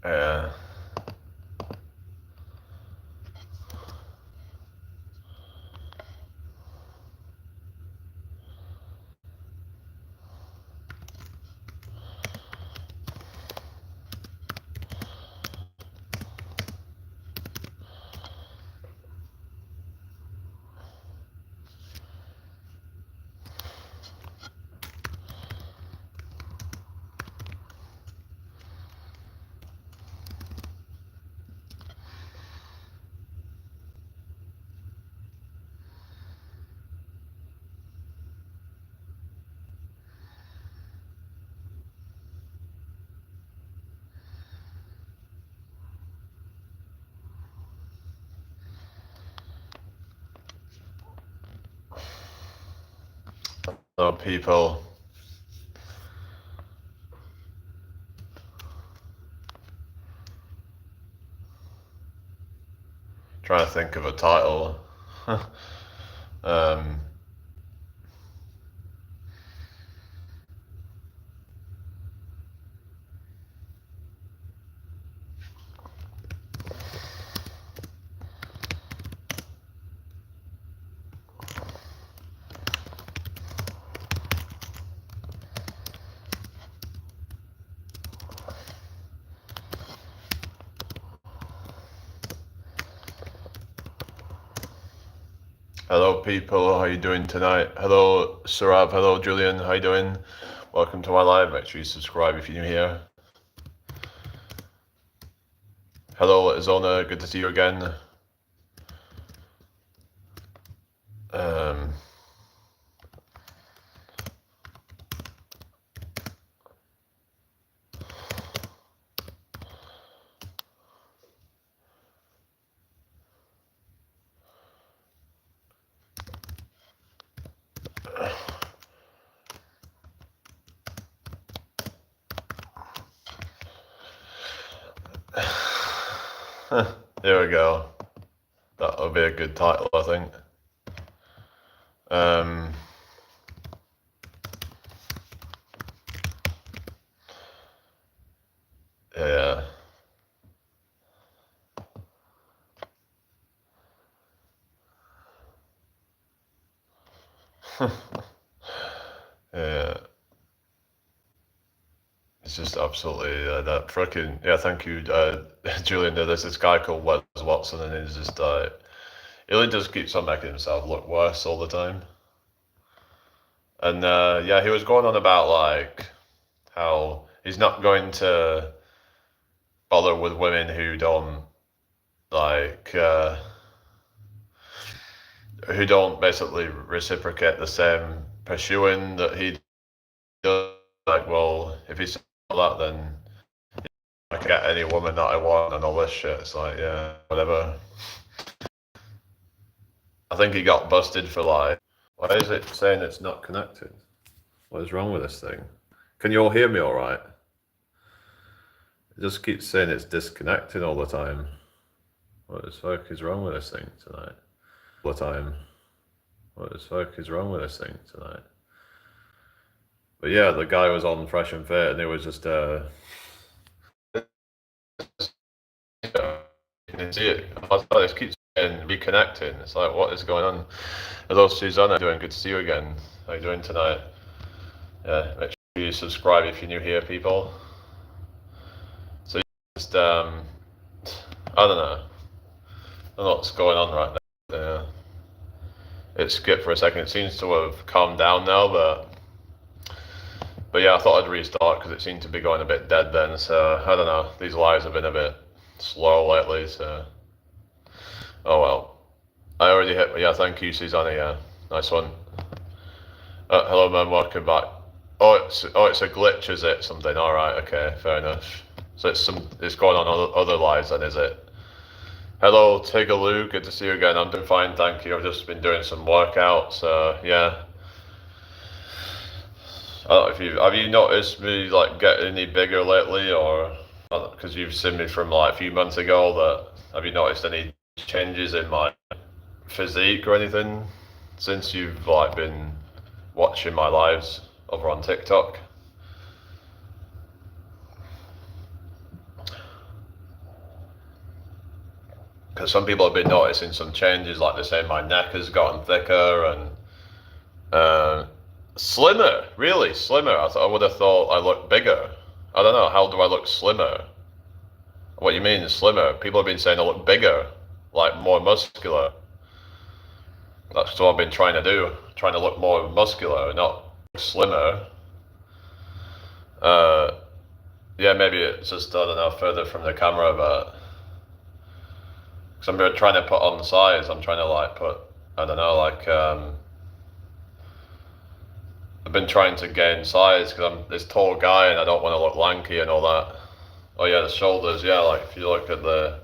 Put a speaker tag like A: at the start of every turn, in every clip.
A: Yeah. So people. Trying to think of a title. um, Hello people, how you doing tonight? Hello Sarab, hello Julian, how you doing? Welcome to my live. Make sure you subscribe if you're new here. Hello Zona, good to see you again. Um, there we go. That'll be a good title, I think. Um, yeah. Yeah. It's just absolutely that freaking yeah. Thank you, Julian. There's this guy called Wes Watson, and he's just he really just keeps on making himself look worse all the time. And yeah, he was going on about like how he's not going to bother with women who don't like who don't basically reciprocate the same pursuing that he does. Like, well, if he's that, then I can get any woman that I want and all this shit. It's like, yeah, whatever. I think he got busted for like, why is it saying it's not connected? What is wrong with this thing? Can you all hear me all right? It just keeps saying it's disconnecting all the time. What the fuck is wrong with this thing tonight? All the time. What the fuck is wrong with this thing tonight? But yeah, the guy was on Fresh and Fit, and it was just you can see it. It keeps saying reconnecting. It's like, what is going on? Hello, Susanna. Doing good to see you again. How are you doing tonight? Yeah, make sure you subscribe if you're new here, people. So just I don't know. I don't know what's going on right now. It skipped for a second. It seems to have calmed down now, but yeah, I thought I'd restart because it seemed to be going a bit dead then. So I don't know. These lives have been a bit slow lately. So oh well. I already hit. Yeah, thank you, Susanna. Yeah, nice one. Hello, man. Welcome back. It's a glitch, is it? Something. All right. Okay. Fair enough. So it's going on other lives then, is it? Hello, Tigaloo. Good to see you again. I'm doing fine, thank you. I've just been doing some workouts. Yeah. I don't know if have you noticed me like getting any bigger lately, or because you've seen me from like a few months ago? That have you noticed any changes in my physique or anything since you've like been watching my lives over on TikTok? some people have been noticing some changes, like they're saying my neck has gotten thicker and slimmer, really slimmer. I would have thought I looked bigger. I don't know, how do I look slimmer? What do you mean slimmer? People have been saying I look bigger, like more muscular. That's what I've been trying to do, trying to look more muscular, not slimmer. Yeah, maybe it's just, I don't know, further from the camera, but because I'm trying to put on size, I'm trying to like put, I don't know, like I've been trying to gain size because I'm this tall guy and I don't want to look lanky and all that. Oh yeah, the shoulders, yeah, like if you look at the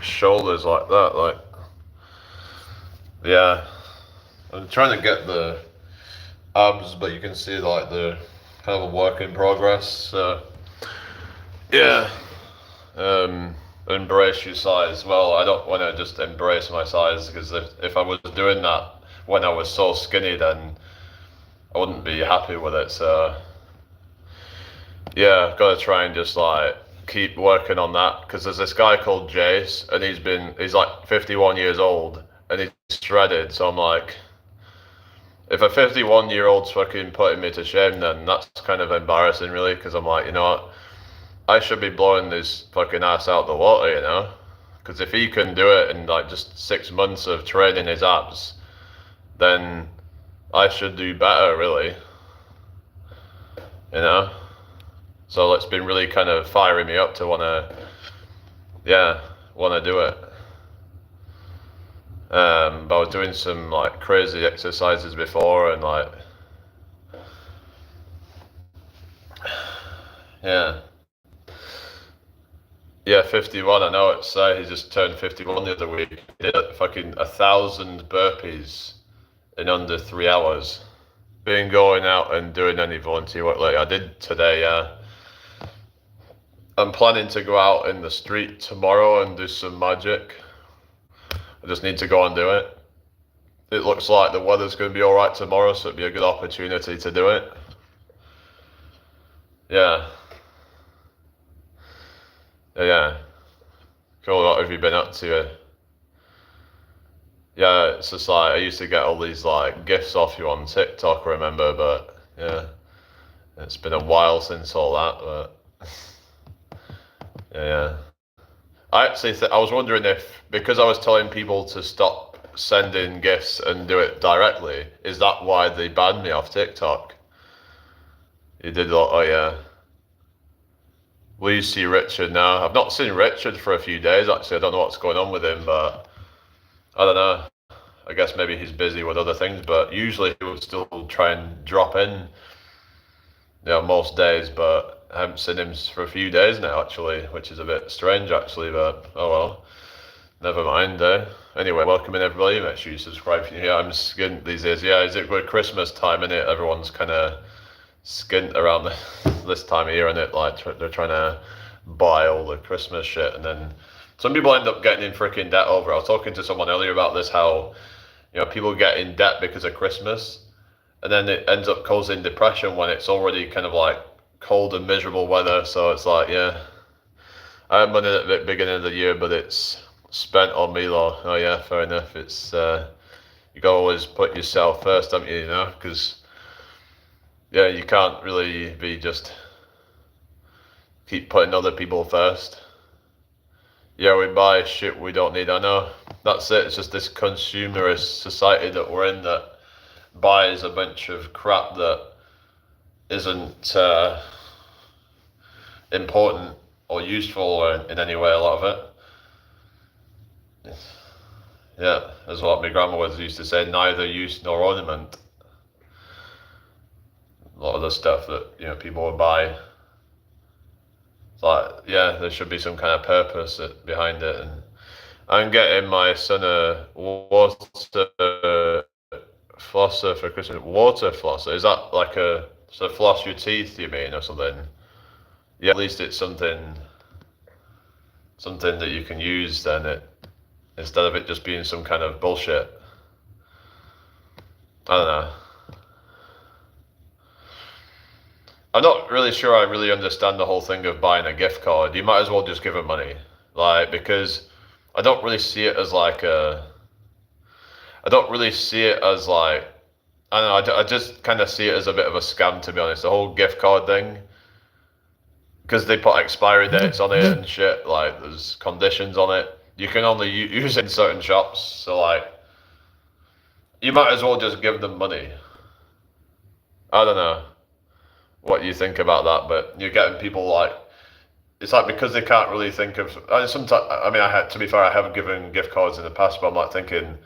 A: shoulders like that, like, yeah, I'm trying to get the abs, but you can see like the kind of a work in progress. So yeah, embrace your size. Well, I don't want to just embrace my size, because if I was doing that when I was so skinny, then I wouldn't be happy with it. So yeah, I've got to try and just like keep working on that, because there's this guy called Jace, and he's like 51 years old and he's shredded. So I'm like, if a 51-year-old's fucking putting me to shame, then that's kind of embarrassing, really, because I'm like, you know what, I should be blowing this fucking ass out the water, you know, because if he can do it in like just 6 months of training his abs, then I should do better, really, you know. So it's been really kind of firing me up to want to do it. But I was doing some like crazy exercises before, and like, yeah, 51. I know it's he just turned 51 the other week. He did fucking 1,000 burpees in under 3 hours. Been going out and doing any volunteer work like I did today. I'm planning to go out in the street tomorrow and do some magic. I just need to go and do it. It looks like the weather's going to be alright tomorrow, so it'd be a good opportunity to do it. Yeah. Yeah. Cool, what have you been up to? Yeah, it's just like, I used to get all these like gifts off you on TikTok, I remember, but yeah. It's been a while since all that, but yeah. I actually I was wondering if, because I was telling people to stop sending gifts and do it directly, is that why they banned me off TikTok? You did, oh yeah. Will you see Richard now? I've not seen Richard for a few days, actually. I don't know what's going on with him, but I don't know. I guess maybe he's busy with other things, but usually he would still try and drop in, you know, most days, but I haven't seen him for a few days now, actually, which is a bit strange, actually, but oh well. Never mind, Anyway, welcome in, everybody. Make sure you subscribe if you're here. I'm skint these days. Yeah, is it good Christmas time, innit? Everyone's kind of skint around this time of year, innit? Like, they're trying to buy all the Christmas shit, and then some people end up getting in freaking debt over it. I was talking to someone earlier about this, how, you know, people get in debt because of Christmas, and then it ends up causing depression when it's already kind of like cold and miserable weather. So it's like, yeah, I had money at the beginning of the year, but it's spent on me, though. Oh yeah, fair enough. It's you gotta always put yourself first, don't you? You know, because yeah, you can't really be just keep putting other people first. Yeah, we buy shit we don't need. I know, that's it. It's just this consumerist society that we're in that buys a bunch of crap that isn't important or useful in any way, a lot of it. Yeah, that's what my grandma was used to say, neither use nor ornament. A lot of the stuff that, you know, people would buy. It's like, yeah, there should be some kind of purpose behind it. And I'm getting my son a water flosser for Christmas. Water flosser? Is that like so floss your teeth, you mean, or something? Yeah, at least it's something that you can use then, instead of it just being some kind of bullshit. I don't know. I'm not really sure I really understand the whole thing of buying a gift card. You might as well just give them money. Like, because I don't really see it as like I don't really see it as like, I don't know, I just kind of see it as a bit of a scam, to be honest. The whole gift card thing, because they put expiry dates on it and shit, like there's conditions on it. You can only use it in certain shops, so like, you might as well just give them money. I don't know what you think about that, but you're getting people like, it's like because they can't really think of. Sometimes, I mean, to be fair, I have given gift cards in the past, but I'm like thinking,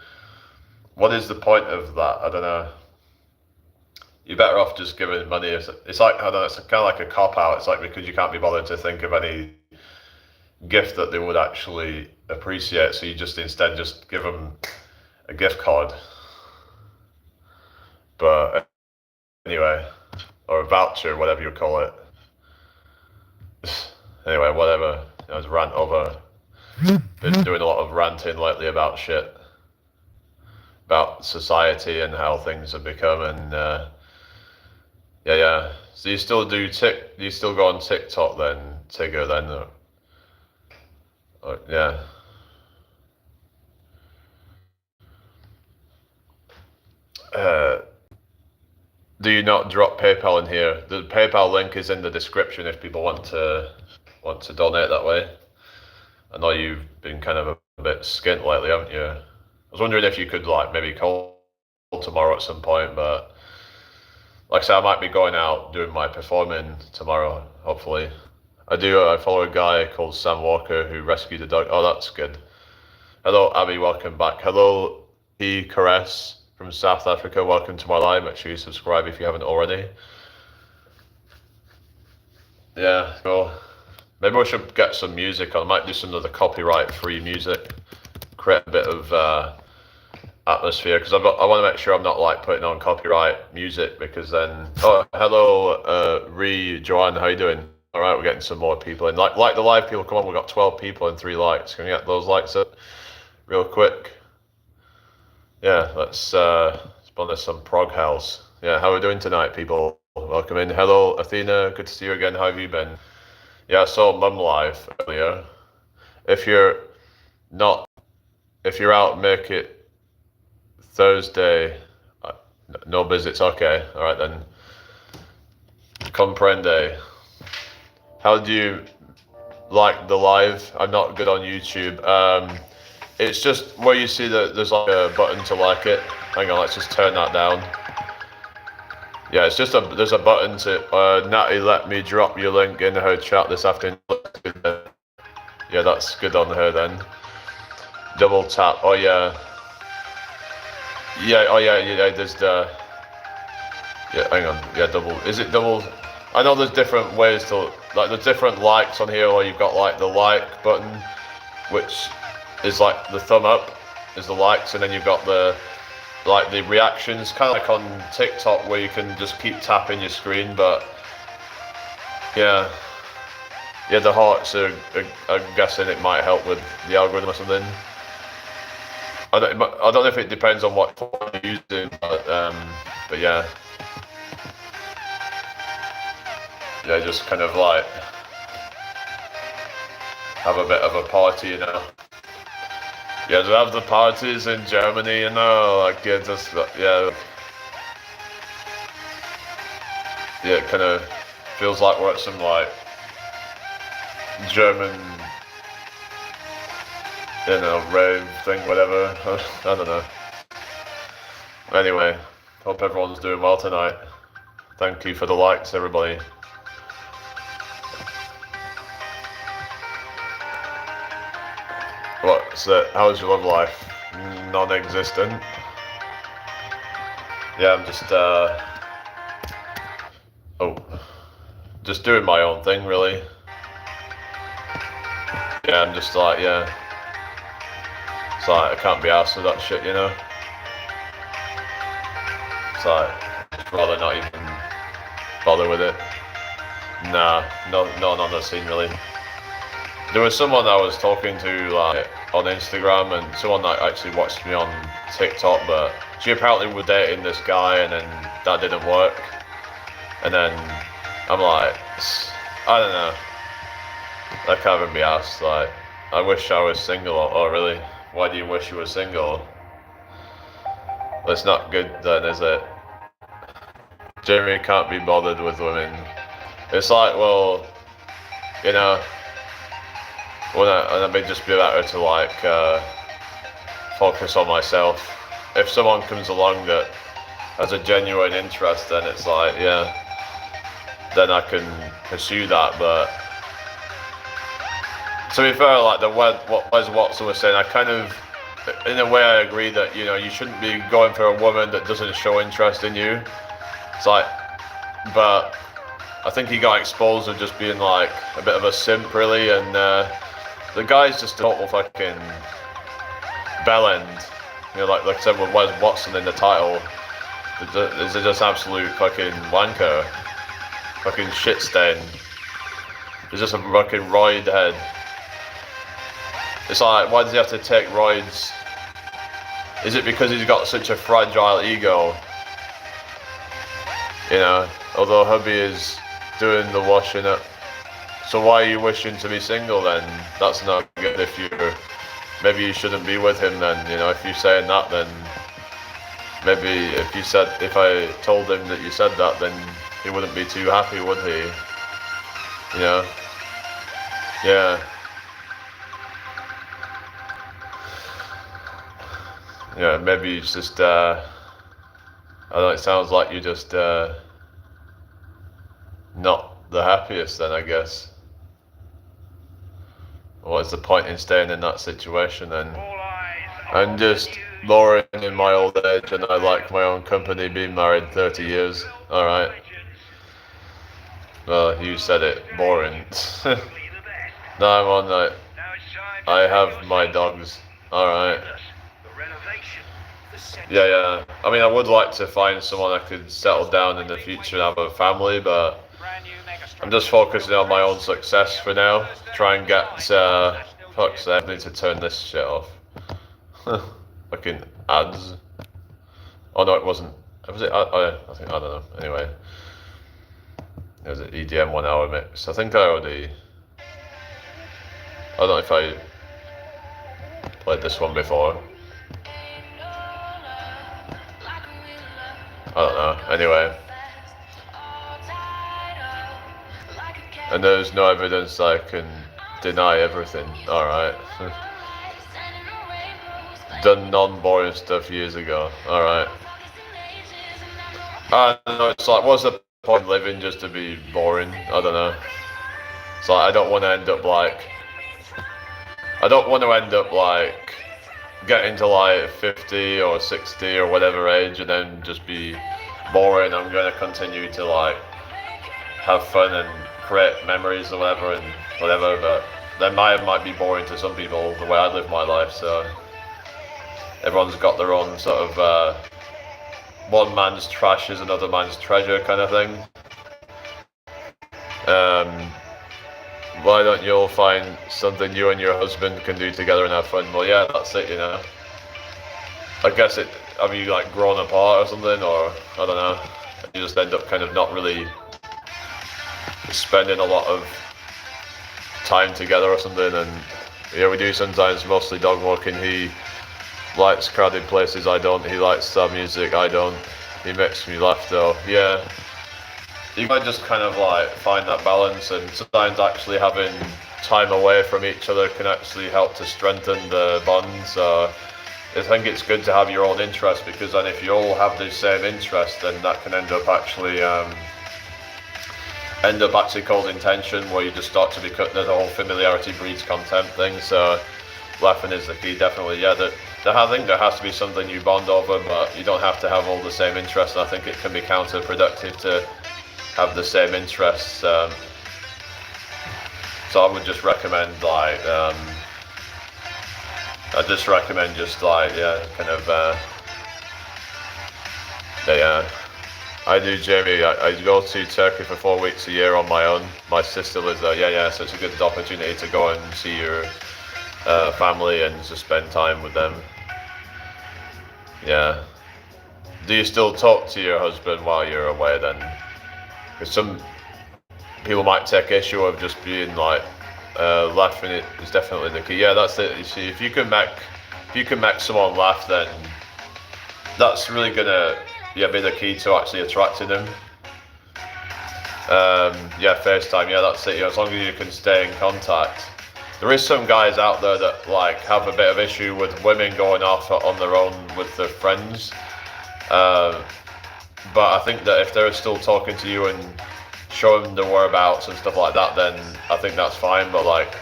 A: what is the point of that? I don't know. You're better off just giving money. It's like, I don't know, it's kind of like a cop out. It's like because you can't be bothered to think of any gift that they would actually appreciate, so you just instead just give them a gift card. But anyway, or a voucher, whatever you call it. Anyway, whatever. I was rant over. Been doing a lot of ranting lately about shit, about society and how things have become, and yeah. So you still do you still go on TikTok then, Tigger then? Yeah. Do you not drop PayPal in here? The PayPal link is in the description if people want to donate that way. I know you've been kind of a bit skint lately, haven't you? I was wondering if you could like maybe call tomorrow at some point, but like I said, I might be going out doing my performing tomorrow, hopefully. I follow a guy called Sam Walker who rescued a dog. Oh, that's good. Hello, Abby, welcome back. Hello, E. Caress from South Africa, welcome to my live. Make sure you subscribe if you haven't already. Yeah, cool. Maybe we should get some music on. I might do some of the copyright-free music. Create a bit of atmosphere, because I want to make sure I'm not like putting on copyright music, because then... Oh, hello, Joanne, how you doing? All right, we're getting some more people in. Like the live people, come on, we've got 12 people and 3 likes. Can we get those likes up real quick? Yeah, let's spawn us some prog house. Yeah, how are we doing tonight, people? Welcome in. Hello, Athena. Good to see you again. How have you been? Yeah, I saw Mum live earlier. If you're out, make it Thursday. No visits. Okay. All right then. Comprende. How do you like the live? I'm not good on YouTube. It's just where you see that there's like a button to like it. Hang on, let's just turn that down. Yeah, it's just there's a button to, Natty, let me drop your link in her chat this afternoon. Yeah, that's good on her then. Double tap, oh yeah. Yeah, there's the, yeah, hang on, yeah, double, is it double? I know there's different ways to, like there's different likes on here, or you've got like the like button, which is like the thumb up, is the likes, and then you've got the, like the reactions, kind of like on TikTok where you can just keep tapping your screen, but yeah, the hearts are, I'm guessing it might help with the algorithm or something. I don't know if it depends on what phone you're using, but yeah, just kind of like have a bit of a party, you know. Yeah, to have the parties in Germany, you know, like, yeah, just, yeah. Yeah, it kind of feels like we're at some, like, German, you know, rave thing, whatever. I don't know. Anyway, hope everyone's doing well tonight. Thank you for the likes, everybody. What's that? How's your love life? Non-existent. Yeah, I'm just doing my own thing, really. Yeah, I'm just like, yeah. It's like, I can't be arsed with that shit, you know? It's like, I'd rather not even bother with it. Nah, no one on the scene, really. There was someone I was talking to like on Instagram, and someone that actually watched me on TikTok, but she apparently was dating this guy, and then that didn't work. And then I'm like, I don't know. I can't even be asked. Like, I wish I was single. Oh, really? Why do you wish you were single? That's not good then, is it? Jamie can't be bothered with women. It's like, well, you know, wouldn't it just be better to like focus on myself? If someone comes along that has a genuine interest, then it's like, yeah, then I can pursue that. But to be fair, like what Wes Watson was saying, I kind of, in a way, I agree that, you know, you shouldn't be going for a woman that doesn't show interest in you. It's like, but I think he got exposed of just being like a bit of a simp, really, and the guy's just a total fucking bellend. You know, like I said with Wes Watson in the title, is just absolute fucking wanker, fucking shit stain. He's just a fucking roid head. It's like, why does he have to take roids? Is it because he's got such a fragile ego? You know, although hubby is doing the washing up. So why are you wishing to be single then? That's not good. If you're, maybe you shouldn't be with him then. You know, if you're saying that, then maybe if I told him that you said that, then he wouldn't be too happy, would he? You know? Yeah. Yeah, maybe it's just, I don't know, it sounds like you're just, not the happiest then, I guess. What's the point in staying in that situation then? I'm just boring in my old age and I like my own company, being married 30 years. Alright. Well, you said it, boring. No, I'm on that. I have my dogs. Alright. Yeah. I mean, I would like to find someone I could settle down in the future and have a family, but I'm just focusing on my own success for now. Try and get, fuck's sake, I need to turn this shit off. Fucking ads. Oh no, it wasn't. Was it? I think, I don't know. Anyway. It was an EDM 1 hour mix. I think I already, I don't know if I played this one before. I don't know. Anyway. And there's no evidence I can deny everything. Alright. Done non-boring stuff years ago. Alright. I don't know, it's like, what's the point of living just to be boring? I don't know. It's like, I don't want to end up like, getting to like 50 or 60 or whatever age and then just be boring. I'm going to continue to like have fun and create memories or whatever, but then might be boring to some people the way I live my life. So everyone's got their own sort of one man's trash is another man's treasure kind of thing. Why don't you all find something you and your husband can do together and have fun? Well, yeah, that's it, you know. I guess have you like grown apart or something, or I don't know. You just end up kind of not really spending a lot of time together or something. And yeah, we do sometimes, mostly dog walking. He likes crowded places, I don't. He likes sad music, I don't. He makes me laugh though. Yeah, you might just kind of like find that balance, and sometimes actually having time away from each other can actually help to strengthen the bond. So I think it's good to have your own interests, because then if you all have the same interest, then that can end up actually causing tension, where you just start to become, the whole familiarity breeds contempt thing. So laughing is the key, definitely. Yeah, I think there has to be something you bond over, but you don't have to have all the same interests. I think it can be counterproductive to have the same interests. So I would just recommend like, I do, Jamie. I go to Turkey for 4 weeks a year on my own. My sister lives there. Yeah. So it's a good opportunity to go and see your family and just spend time with them. Yeah. Do you still talk to your husband while you're away then? Because some people might take issue of just being like Laughing it is definitely the key. Yeah, that's it. You see, if you can make someone laugh, then that's really gonna be the key to actually attracting them. FaceTime. Yeah, that's it. As long as you can stay in contact. There is some guys out there that like have a bit of issue with women going off on their own with their friends. But I think that if they're still talking to you and showing their whereabouts and stuff like that, then I think that's fine. But like,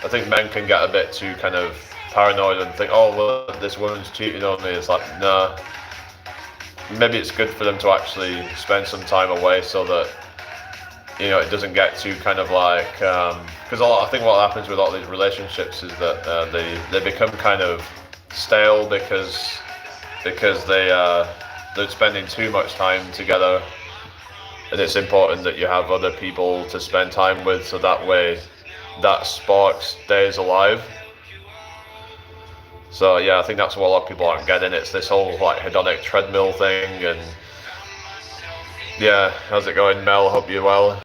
A: I think men can get a bit too kind of paranoid and think, oh, well, this woman's cheating on me. It's like, nah. Maybe it's good for them to actually spend some time away so that, it doesn't get too kind of like, because I think what happens with all these relationships is that they become kind of stale because they're spending too much time together, and it's important that you have other people to spend time with, so that way that spark stays alive. So yeah, I think that's what a lot of people aren't getting. It's this whole like hedonic treadmill thing, and yeah, how's it going, Mel? Hope you're well.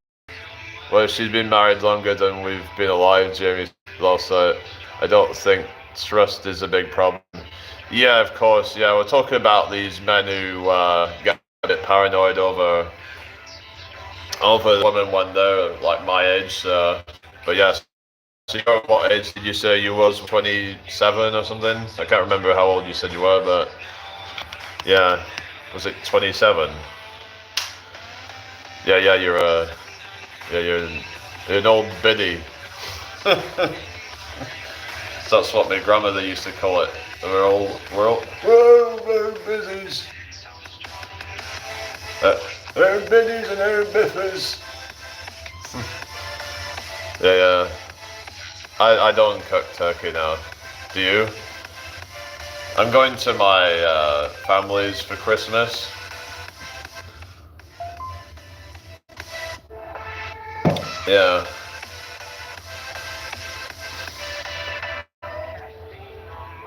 A: Well, she's been married longer than we've been alive, Jamie. Also, I don't think trust is a big problem. Yeah, of course. Yeah, we're talking about these men who get a bit paranoid over women when they're like my age. But yeah, so what age did you say you was? 27 or something? I can't remember how old you said you were, but yeah, was it 27? Yeah, you're an old biddy. That's what my grandmother used to call it. We're all biddies. We're biddies and we're biffers. Yeah. I don't cook turkey now. Do you? I'm going to my family's for Christmas. Yeah.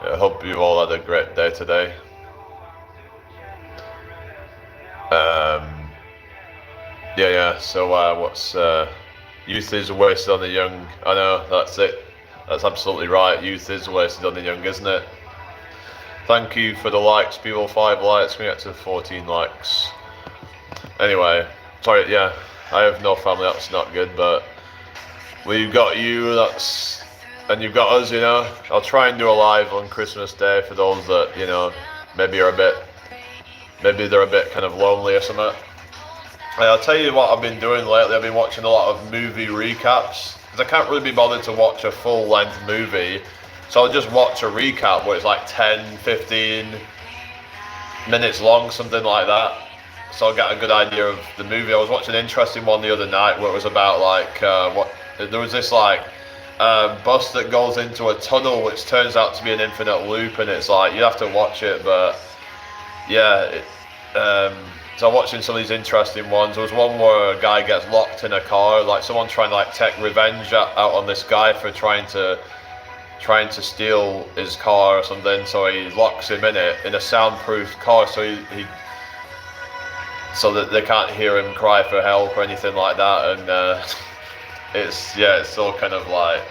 A: I hope you've all had a great day today. So what's youth is wasted on the young? I know, that's it. That's absolutely right. Youth is wasted on the young, isn't it? Thank you for the likes, people. 5 likes. We get to 14 likes. Anyway, sorry. Yeah, I have no family. That's not good, but we've got you. And you've got us. I'll try and do a live on Christmas Day for those that maybe they're a bit kind of lonely or something. I'll tell you what I've been doing lately. I've been watching a lot of movie recaps because I can't really be bothered to watch a full-length movie, so I'll just watch a recap where it's like 10, 15 minutes long, something like that. So I'll get a good idea of the movie. I was watching an interesting one the other night where it was about like there was this like bus that goes into a tunnel which turns out to be an infinite loop, and it's like you have to watch it, but yeah. So I'm watching some of these interesting ones. There was one where a guy gets locked in a car, like someone trying to like take revenge out on this guy for trying to steal his car or something. So he locks him in a soundproof car, so so that they can't hear him cry for help or anything like that. And it's all kind of like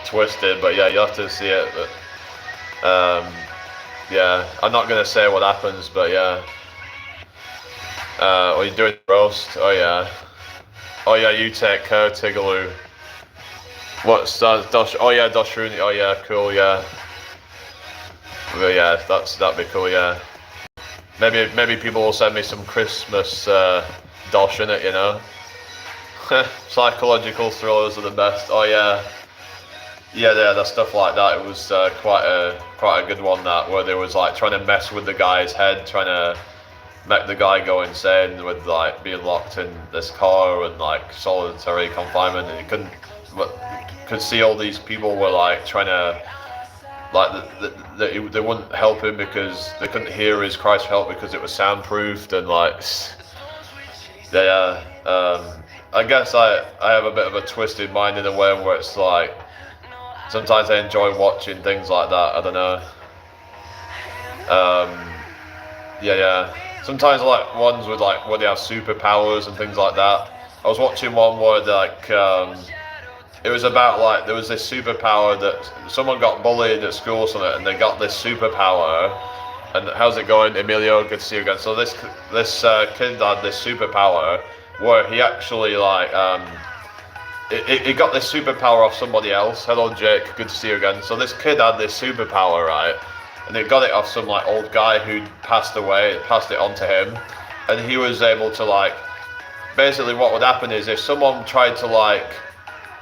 A: twisted, but yeah, you have to see it. But I'm not gonna say what happens, but yeah. You're doing roast? Oh yeah, you take care, Tigaloo. What's that? Doshrooney. Oh yeah, cool, yeah. Well, yeah, that'd be cool, yeah. Maybe people will send me some Christmas dosh in it, Psychological thrillers are the best. Oh yeah. Yeah, that stuff like that. It was quite a good one, that where they was like trying to mess with the guy's head, trying to make the guy go insane with like being locked in this car and like solitary confinement, and you could see all these people were like trying to they wouldn't help him because they couldn't hear his cries for help because it was soundproofed, and like I guess I have a bit of a twisted mind in a way where it's like sometimes I enjoy watching things like that. I don't know. Sometimes I like ones with like where they have superpowers and things like that. I was watching one where it was about like there was this superpower that someone got bullied at school or something, and they got this superpower. And how's it going, Emilio? Good to see you again. So this kid had this superpower where he actually like he got this superpower off somebody else. Hello, Jake. Good to see you again. So this kid had this superpower, right? And he got it off some like old guy who'd passed away, passed it on to him, and he was able to like, basically what would happen is if someone tried to like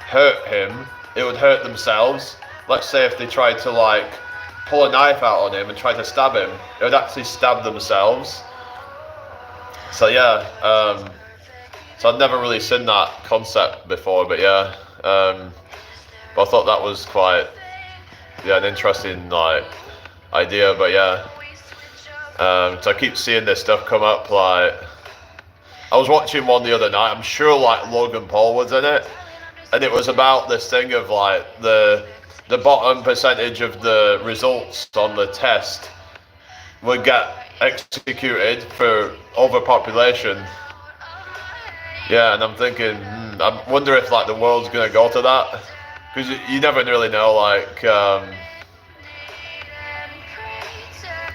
A: hurt him, it would hurt themselves. Let's say if they tried to like pull a knife out on him and try to stab him, it would actually stab themselves. So yeah, so I'd never really seen that concept before, but yeah, but I thought that was quite, yeah, an interesting like idea. But yeah, so I keep seeing this stuff come up. Like I was watching one the other night, I'm sure like Logan Paul was in it, and it was about this thing of like the bottom percentage of the results on the test would get executed for overpopulation. Yeah, and I'm thinking, I wonder if like the world's gonna go to that, because you never really know. Like,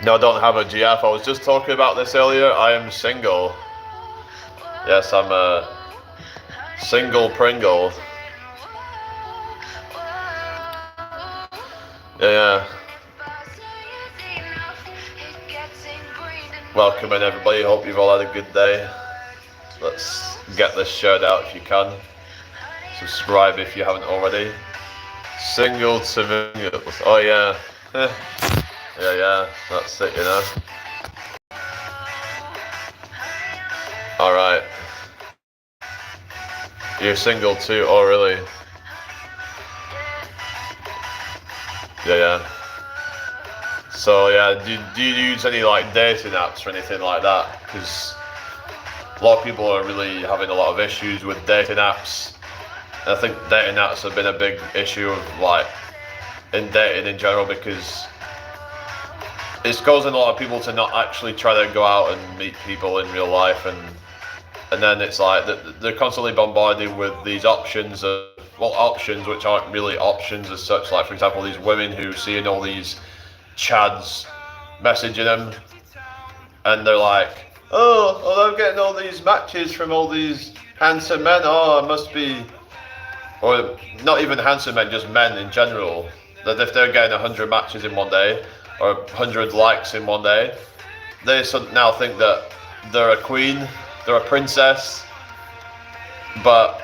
A: no, I don't have a GF. I was just talking about this earlier. I am single. Yes, I'm a single Pringle. Yeah. Welcome in everybody. Hope you've all had a good day. Let's get this shirt out if you can. Subscribe if you haven't already. Single to mingles. Oh yeah. Yeah, that's it, you know. Alright. You're single too? Oh really? Yeah. So yeah, do you use any like dating apps or anything like that? Because a lot of people are really having a lot of issues with dating apps. And I think dating apps have been a big issue of like in dating in general, because it's causing a lot of people to not actually try to go out and meet people in real life, and then it's like they're constantly bombarded with these options which aren't really options as such. Like for example, these women who seeing all these chads messaging them, and they're like, oh, I'm getting all these matches from all these handsome men. Oh, I must be, or not even handsome men, just men in general. That if they're getting 100 matches in one day or 100 likes in one day, they now think that they're a queen, they're a princess. But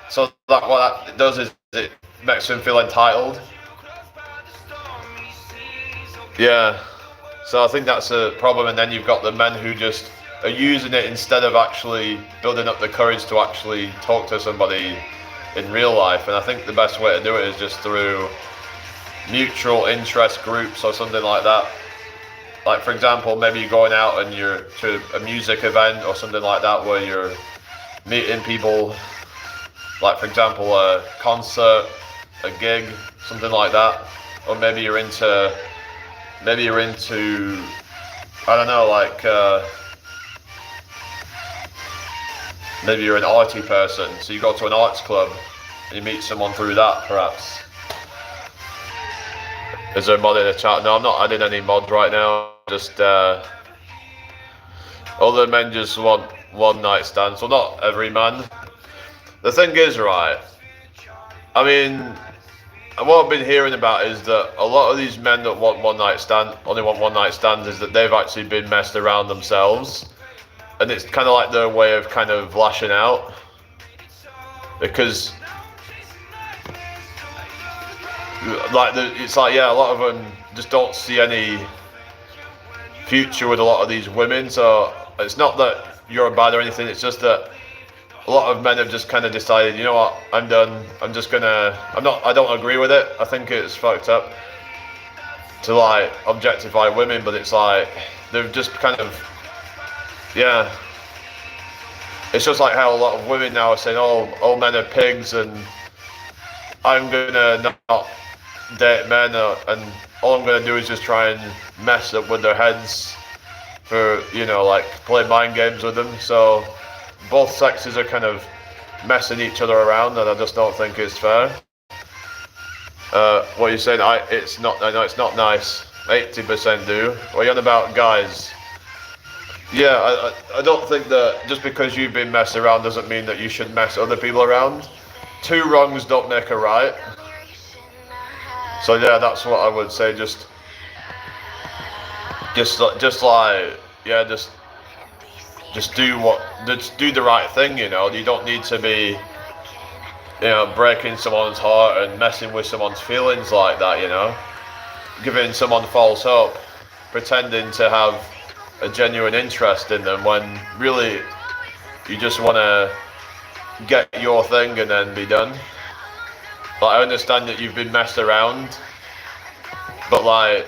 A: so that what that does is it makes them feel entitled. Yeah, so I think that's a problem. And then you've got the men who just are using it instead of actually building up the courage to actually talk to somebody in real life. And I think the best way to do it is just through mutual interest groups or something like that. Like for example, maybe you're going out and you're to a music event or something like that where you're meeting people. Like for example, a concert, a gig, something like that. Or maybe you're into, I don't know, like maybe you're an arty person, so you go to an arts club and you meet someone through that, perhaps. Is there a mod in the chat? No, I'm not adding any mods right now. Just other men just want one night stands. Well, not every man. The thing is, right, I mean, what I've been hearing about is that a lot of these men that only want one night stands, is that they've actually been messed around themselves, and it's kind of like their way of kind of lashing out, because like it's like, yeah, a lot of them just don't see any future with a lot of these women. So it's not that you're bad or anything, it's just that a lot of men have just kind of decided, you know what, I'm done, I don't agree with it. I think it's fucked up to like objectify women, but it's like they've just kind of, yeah, it's just like how a lot of women now are saying, oh, all men are pigs, and I'm gonna not date men, and all I'm gonna do is just try and mess up with their heads for, you know, like play mind games with them. So both sexes are kind of messing each other around, and I just don't think it's fair. What you're saying, it's not nice. 80% do. What are you on about, guys? Yeah, I don't think that just because you've been messed around doesn't mean that you should mess other people around. 2 wrongs don't make a right. So yeah, that's what I would say. Just do the right thing. You know, you don't need to be, breaking someone's heart and messing with someone's feelings like that. You know, giving someone false hope, pretending to have a genuine interest in them when really you just want to get your thing and then be done. Like, I understand that you've been messed around, but like,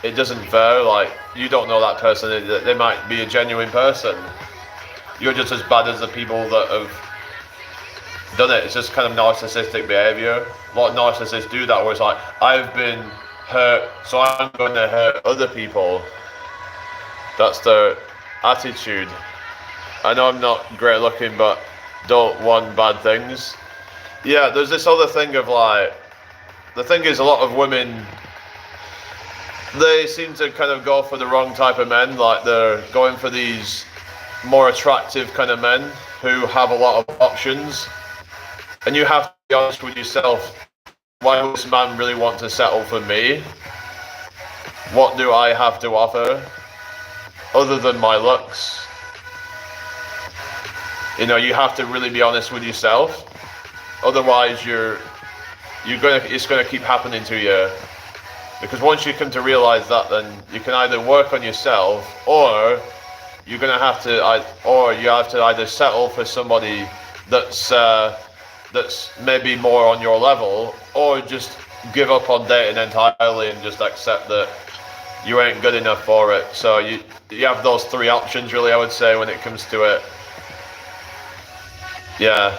A: it doesn't fair. Like, you don't know that person. They might be a genuine person. You're just as bad as the people that have done it. It's just kind of narcissistic behavior. A lot of narcissists do that, where it's like, I've been hurt, so I'm going to hurt other people. That's their attitude. I know I'm not great looking, but don't want bad things. Yeah, there's this other thing of like, the thing is, a lot of women, they seem to kind of go for the wrong type of men. Like, they're going for these more attractive kind of men who have a lot of options. And you have to be honest with yourself. Why would this man really want to settle for me? What do I have to offer other than my looks? You know, you have to really be honest with yourself. Otherwise, it's gonna keep happening to you. Because once you come to realize that, then you can either work on yourself, or you have to either settle for somebody that's maybe more on your level, or just give up on dating entirely and just accept that you ain't good enough for it. So you have those 3 options, really, I would say, when it comes to it. Yeah.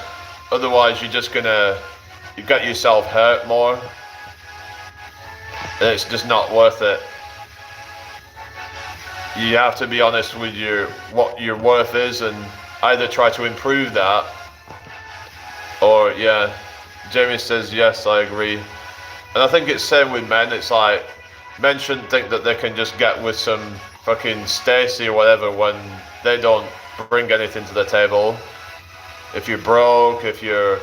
A: Otherwise, you get yourself hurt more, and it's just not worth it. You have to be honest with what your worth is, and either try to improve that, or yeah. Jamie says yes, I agree. And I think it's same with men. It's like, men shouldn't think that they can just get with some fucking Stacy or whatever when they don't bring anything to the table. If you're broke, if you're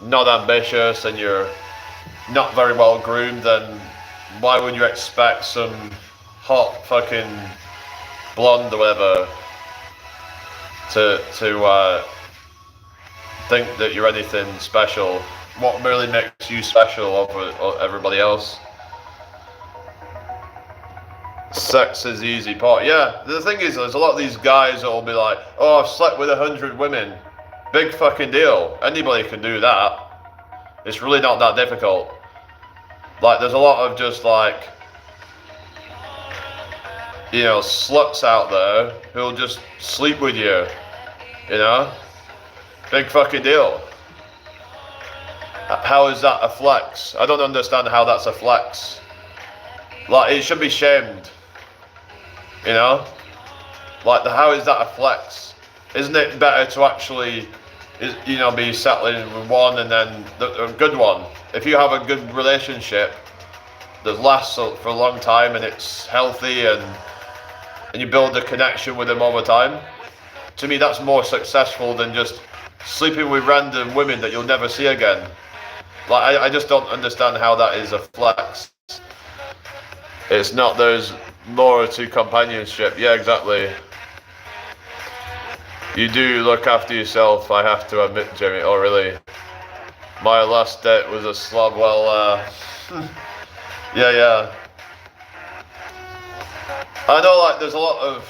A: not ambitious, and you're not very well groomed, then why would you expect some hot fucking blonde or whatever to think that you're anything special? What really makes you special over everybody else? Sex is the easy part. Yeah, the thing is, there's a lot of these guys that will be like, oh, I've slept with 100 women. Big fucking deal. Anybody can do that. It's really not that difficult. Like, there's a lot of just like, sluts out there who'll just sleep with you. Big fucking deal. How is that a flex? I don't understand how that's a flex. Like, it should be shamed. Like, how is that a flex? Isn't it better to actually, be settling with one and then a good one? If you have a good relationship that lasts for a long time and it's healthy and you build a connection with them over time, to me that's more successful than just sleeping with random women that you'll never see again. Like, I just don't understand how that is a flex. It's not, there's more to companionship. Yeah, exactly. You do look after yourself, I have to admit, Jimmy. Oh, really? My last date was a slob. Well, yeah. I know, like, there's a lot of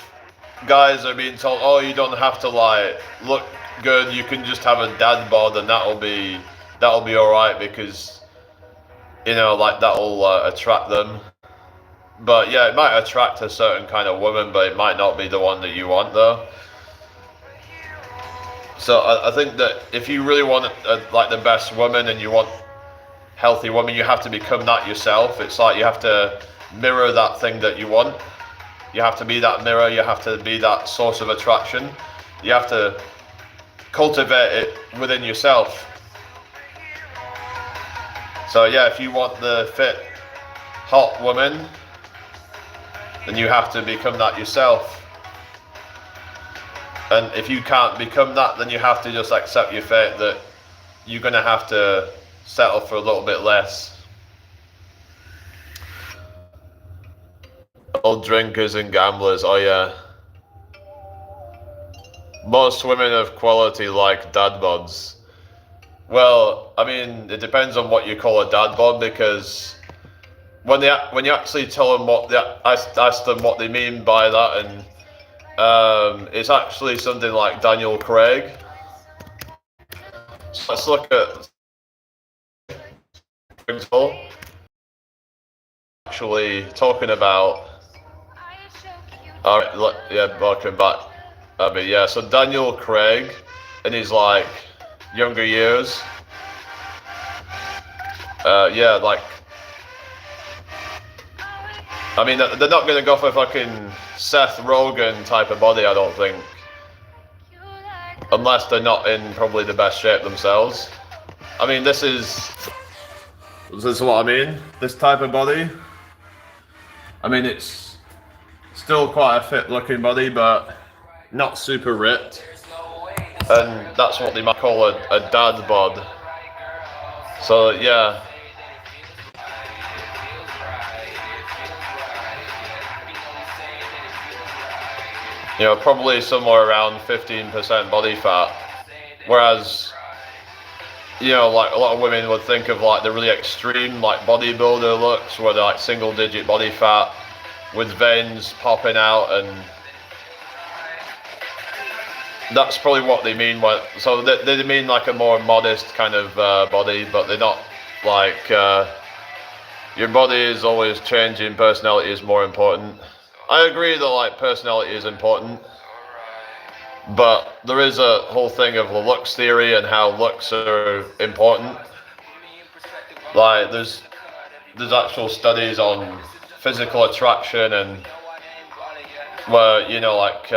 A: guys that are being told, oh, you don't have to, like, look good. You can just have a dad bod and that'll be alright, because, like, that'll attract them. But yeah, it might attract a certain kind of woman, but it might not be the one that you want, though. So I think that if you really want like the best woman and you want healthy woman, you have to become that yourself. It's like you have to mirror that thing that you want. You have to be that mirror. You have to be that source of attraction. You have to cultivate it within yourself. So yeah, if you want the fit, hot woman, then you have to become that yourself. And if you can't become that, then you have to just accept your fate that you're gonna have to settle for a little bit less. All drinkers and gamblers, oh yeah. Most women of quality like dad bods. Well, I mean, it depends on what you call a dad bod, because when you actually tell them ask them what they mean by that, and it's actually something like Daniel Craig. So let's look at actually talking about. All right, yeah, welcome back. Yeah, so Daniel Craig, in his like younger years, yeah, like, I mean, they're not gonna go for fucking Seth Rogen type of body, I don't think, unless they're not in probably the best shape themselves. I mean, this is what I mean. This type of body. I mean, it's still quite a fit looking body, but not super ripped, and that's what they might call a dad bod. So yeah, you know, probably somewhere around 15% body fat, whereas, you know, like a lot of women would think of like the really extreme like bodybuilder looks where they're like single digit body fat with veins popping out, and that's probably what they mean when, so they mean like a more modest kind of body, but they're not like, your body is always changing, personality is more important. I agree that like personality is important, but there is a whole thing of the looks theory and how looks are important. Like there's actual studies on physical attraction, and where, you know, like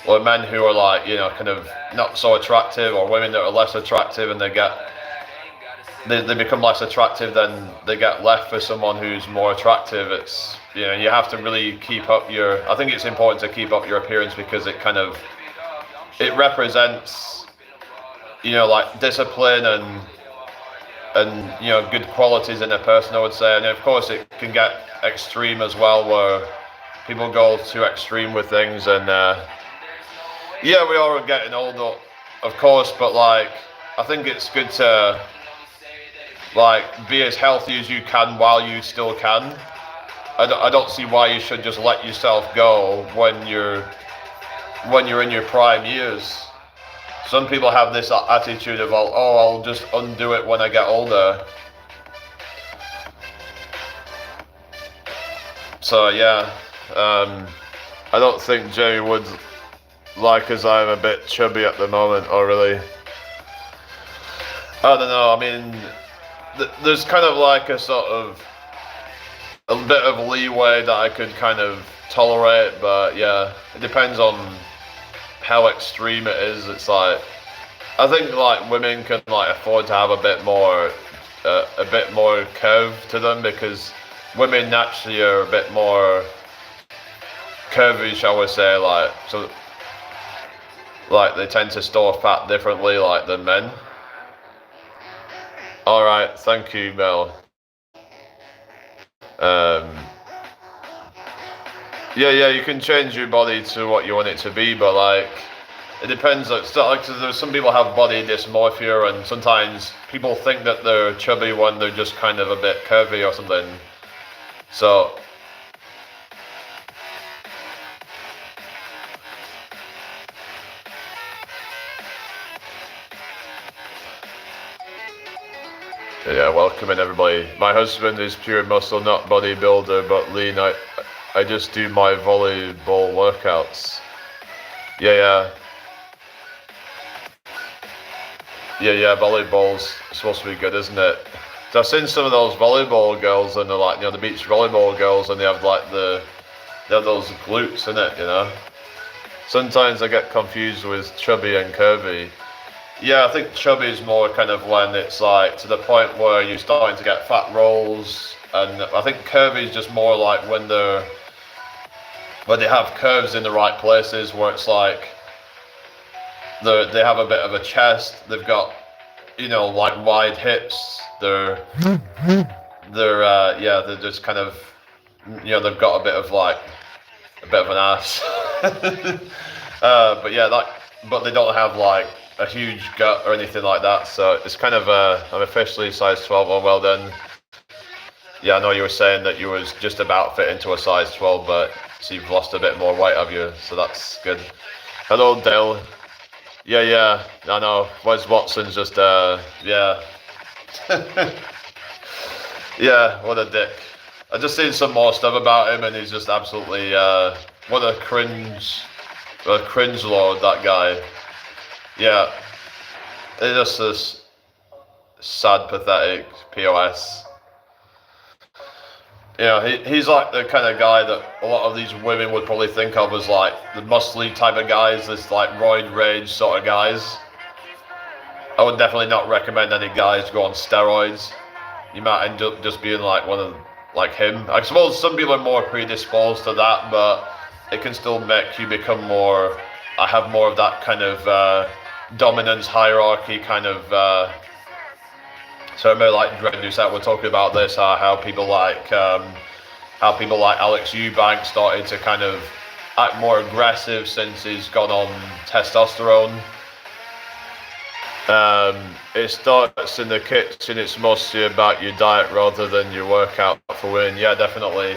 A: or men who are like, you know, kind of not so attractive, or women that are less attractive, and they become less attractive, then they get left for someone who's more attractive. It's, you know, you have to really keep up I think it's important to keep up your appearance, because it kind of, it represents, you know, like discipline and you know, good qualities in a person, I would say. And of course it can get extreme as well, where people go too extreme with things, and yeah, we are getting older, of course, but like, I think it's good to like be as healthy as you can while you still can. I don't see why you should just let yourself go when you're in your prime years. Some people have this attitude of, oh, I'll just undo it when I get older. So yeah, I don't think Jamie would like as I'm a bit chubby at the moment, or really. I don't know, I mean, there's kind of like a sort of a bit of leeway that I could kind of tolerate, but yeah, it depends on how extreme it is. It's like, I think like women can like afford to have a bit more curve to them, because women naturally are a bit more curvy, shall we say, like, so like they tend to store fat differently like than men. All right, thank you, Mel. Yeah, you can change your body to what you want it to be, but like, it depends. Like, there's some people have body dysmorphia, and sometimes people think that they're chubby when they're just kind of a bit curvy or something. So yeah, welcome in everybody. My husband is pure muscle, not bodybuilder, but lean. I just do my volleyball workouts. Yeah, volleyball's supposed to be good, isn't it? So I've seen some of those volleyball girls, and they're like, you know, the beach volleyball girls, and they have like they have those glutes in it, you know. Sometimes I get confused with chubby and curvy. Yeah, I think chubby is more kind of when it's like to the point where you're starting to get fat rolls, and I think curvy is just more like when they have curves in the right places, where it's like they have a bit of a chest, they've got like wide hips, they're just kind of they've got a bit of like a bit of an ass. But yeah, but they don't have like a huge gut or anything like that. So it's kind of I'm officially size 12. Oh, well done. Yeah, I know you were saying that you was just about fit into a size 12, but so you've lost a bit more weight, have you? So that's good. Hello, Dale. Yeah, I know. Wes Watson's just yeah. Yeah, what a dick. I just seen some more stuff about him, and he's just absolutely what a cringe lord, that guy. Yeah, it's just this sad, pathetic POS. He's like the kind of guy that a lot of these women would probably think of as like the muscly type of guys, this like roid rage sort of guys. I would definitely not recommend any guys go on steroids. You might end up just being like one of like him. I suppose some people are more predisposed to that, but it can still make you become more. I have more of that kind of dominance hierarchy kind of. So I remember like Dreadnought we're talking about this, how people like Alex Eubank started to kind of act more aggressive since he's gone on testosterone. It starts in the kitchen. It's mostly about your diet rather than your workout for winning. Yeah, definitely.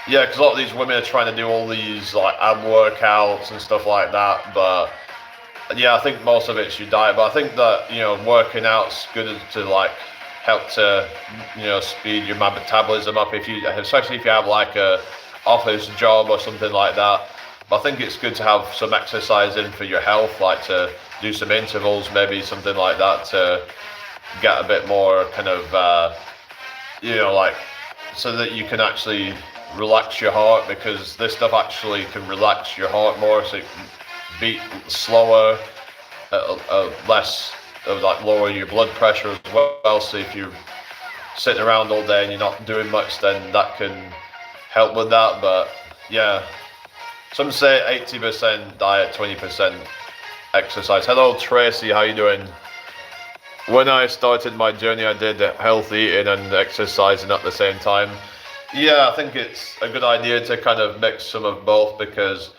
A: Yeah, because a lot of these women are trying to do all these like ab workouts and stuff like that, but yeah, I think most of it's your diet. But I think that working out's good to like help to speed your metabolism up, especially if you have like a office job or something like that. But I think it's good to have some exercise in for your health, like to do some intervals, maybe something like that, to get a bit more kind of like so that you can actually relax your heart, because this stuff actually can relax your heart more, so it can beat slower, less of like lower your blood pressure as well. So if you're sitting around all day and you're not doing much, then that can help with that. But yeah, some say 80% diet, 20% exercise. Hello Tracy, how you doing? When I started my journey, I did healthy eating and exercising at the same time. Yeah, I think it's a good idea to kind of mix some of both, because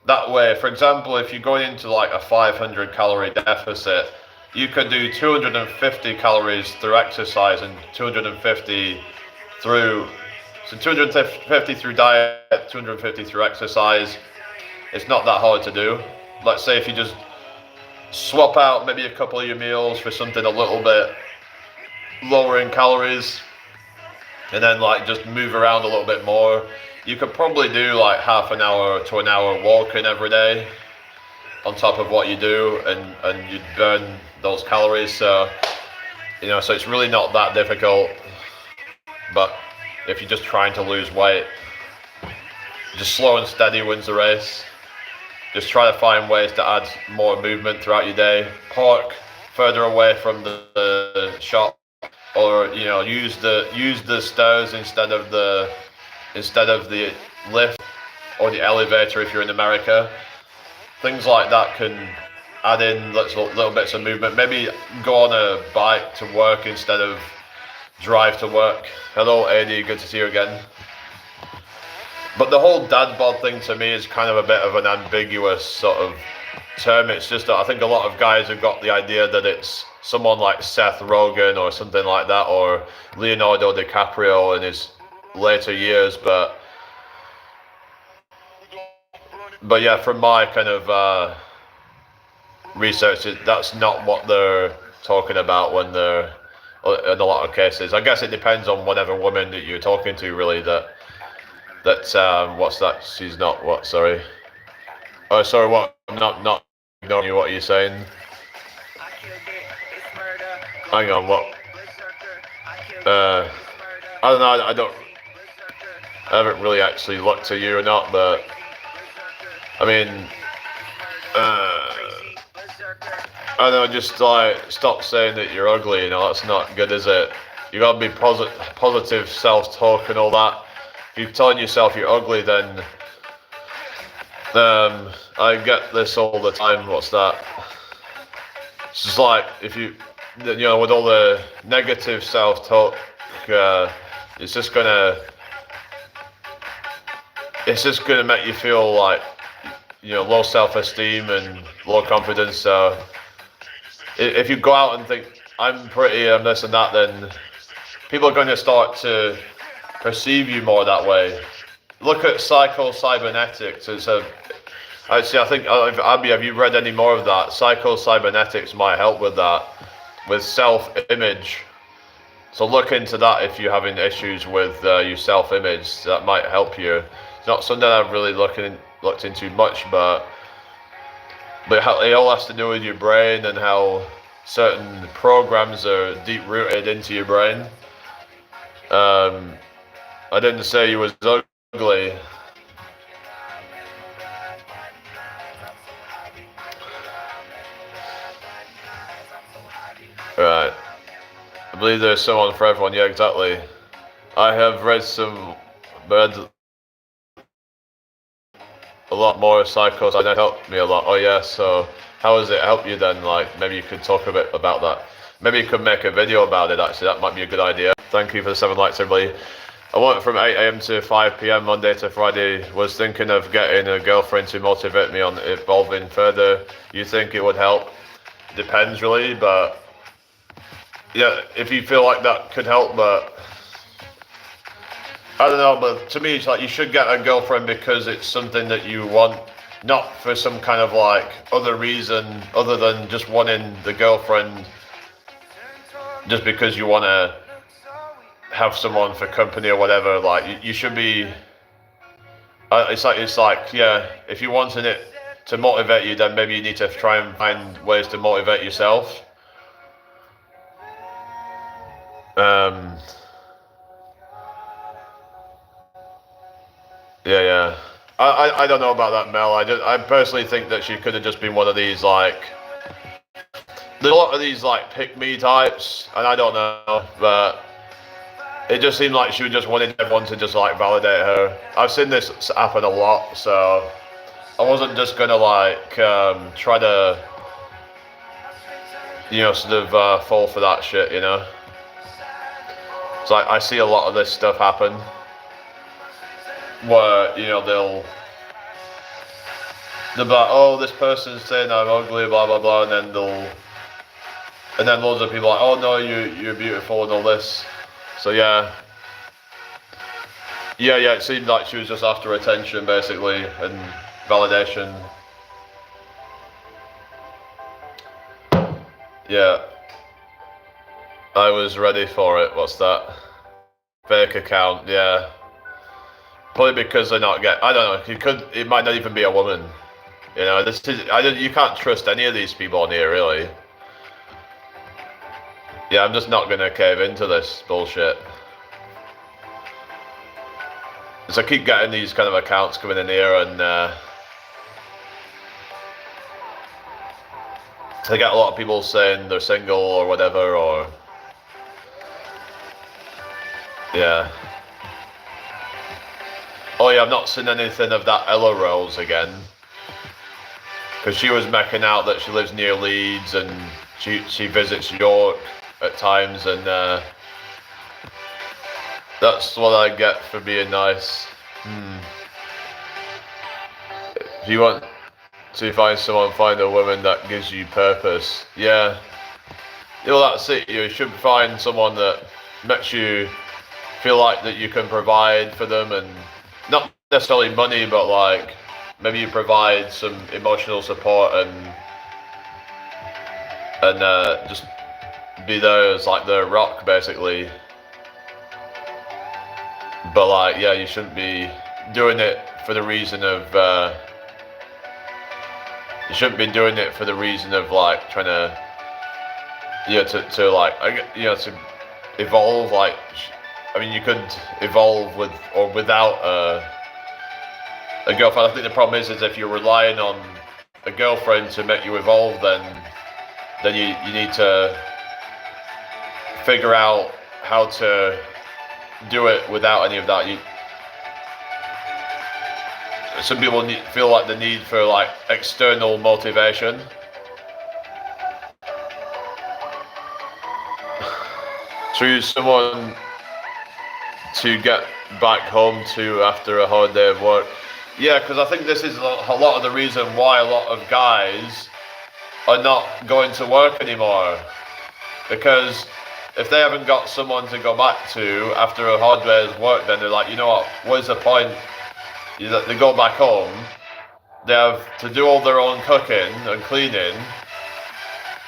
A: that way, for example, if you're going into like a 500 calorie deficit, you could do 250 calories through exercise and 250 through 250 through diet, 250 through exercise. It's not that hard to do. Let's say if you just swap out maybe a couple of your meals for something a little bit lower in calories, and then like just move around a little bit more. You could probably do like half an hour to an hour walking every day on top of what you do, and you'd burn those calories. So so it's really not that difficult. But if you're just trying to lose weight, just slow and steady wins the race. Just try to find ways to add more movement throughout your day. Park further away from the shop, or use the stairs instead of the lift or the elevator if you're in America. Things like that can add in little bits of movement. Maybe go on a bike to work instead of drive to work. Hello Eddie, good to see you again. But the whole dad bod thing to me is kind of a bit of an ambiguous sort of term. It's just that I think a lot of guys have got the idea that it's someone like Seth Rogen or something like that, or Leonardo DiCaprio in his later years. But yeah, from my kind of research, that's not what they're talking about when they're in a lot of cases. I guess it depends on whatever woman that you're talking to, really. What's that? She's not what? Sorry. Oh, sorry. What? I'm not ignoring you. What are you saying? Hang on. What? I don't know. I haven't really actually looked at you or not, but I mean, I know, just like stop saying that you're ugly. You know, that's not good, is it? You gotta be positive self-talk and all that. If you're telling yourself you're ugly, then I get this all the time. What's that? It's just like if you know, with all the negative self-talk, it's just gonna make you feel like, you know, low self-esteem and low confidence. So if you go out and think I'm pretty, I'm this and that, then people are going to start to perceive you more that way. Look at psycho-cybernetics. I think, Abby, have you read any more of that? Psycho-cybernetics might help with that, with self-image. So look into that if you're having issues with your self-image. That might help you. It's not something I've really looked into much, but it all has to do with your brain and how certain programs are deep-rooted into your brain. I didn't say you was ugly. Right. I believe there's someone for everyone. Yeah, exactly. I have read a lot more psychos, and that helped me a lot. Oh yeah, so how does it help you then? Like, maybe you could talk a bit about that. Maybe you could make a video about it, actually. That might be a good idea. Thank you for the 7 likes, everybody. I went from 8 AM to 5 PM Monday to Friday. Was thinking of getting a girlfriend to motivate me on evolving further. You think it would help? Depends, really, but yeah, if you feel like that could help, but I don't know, but to me it's like you should get a girlfriend because it's something that you want, not for some kind of like other reason other than just wanting the girlfriend just because you want to have someone for company or whatever. Like you should be, it's like yeah, if you wanted it to motivate you, then maybe you need to try and find ways to motivate yourself. Yeah. I don't know about that, Mel. I personally think that she could have just been one of these like, there's a lot of these like pick me types, and I don't know, but it just seemed like she just wanted everyone to just like validate her. I've seen this happen a lot, so I wasn't just gonna like try to, you know, sort of fall for that shit, you know. It's like I see a lot of this stuff happen where, you know, they'll be like, oh, this person's saying I'm ugly, blah blah blah, and then loads of people are like, oh no, you're beautiful and all this. So yeah, it seemed like she was just after attention basically and validation. Yeah, I was ready for it. What's that? Fake account, yeah. Probably because they're not I don't know, it might not even be a woman. You know, you can't trust any of these people on here, really. Yeah, I'm just not gonna cave into this bullshit. So I keep getting these kind of accounts coming in here, and I get a lot of people saying they're single or whatever, or yeah. Oh yeah, I've not seen anything of that Ella Rose again, because she was making out that she lives near Leeds and she visits York at times, and that's what I get for being nice. If you want to find someone, find a woman that gives you purpose. Yeah. You know, that's it. You should find someone that makes you feel like that you can provide for them, and not necessarily money, but like maybe you provide some emotional support and just be there as like the rock basically. But like, yeah, you shouldn't be doing it for the reason of you shouldn't be doing it for the reason of like trying to, yeah, to like, you know, to evolve. Like, I mean, you could evolve with or without a girlfriend. I think the problem is if you're relying on a girlfriend to make you evolve, then you need to figure out how to do it without any of that. Some people feel like the need for like external motivation. Choose someone to get back home to after a hard day of work. Yeah, because I think this is a lot of the reason why a lot of guys are not going to work anymore. Because if they haven't got someone to go back to after a hard day's work, then they're like, you know what is the point? They go back home, they have to do all their own cooking and cleaning.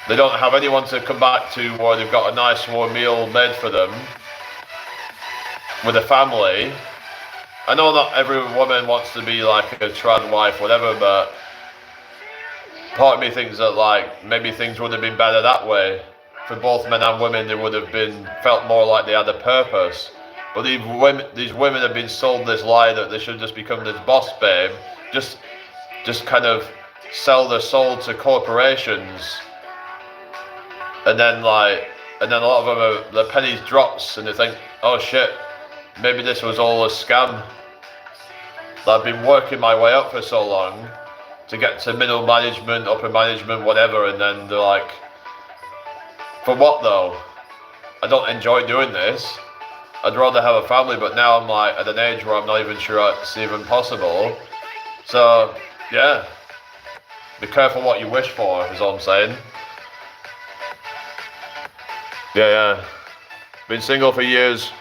A: They don't have anyone to come back to where they've got a nice warm meal made for them with a family. I know not every woman wants to be like a trad wife, whatever, but part of me thinks that like maybe things would have been better that way. For both men and women, they would have felt more like they had a purpose. But these women have been sold this lie that they should just become this boss babe, just kind of sell their soul to corporations. And then a lot of them the pennies drops and they think, oh shit, maybe this was all a scam. I've been working my way up for so long to get to middle management, upper management, whatever, and then they're like, for what though? I don't enjoy doing this. I'd rather have a family, but now I'm like at an age where I'm not even sure it's even possible. So yeah, be careful what you wish for, is all I'm saying. Yeah. Been single for years,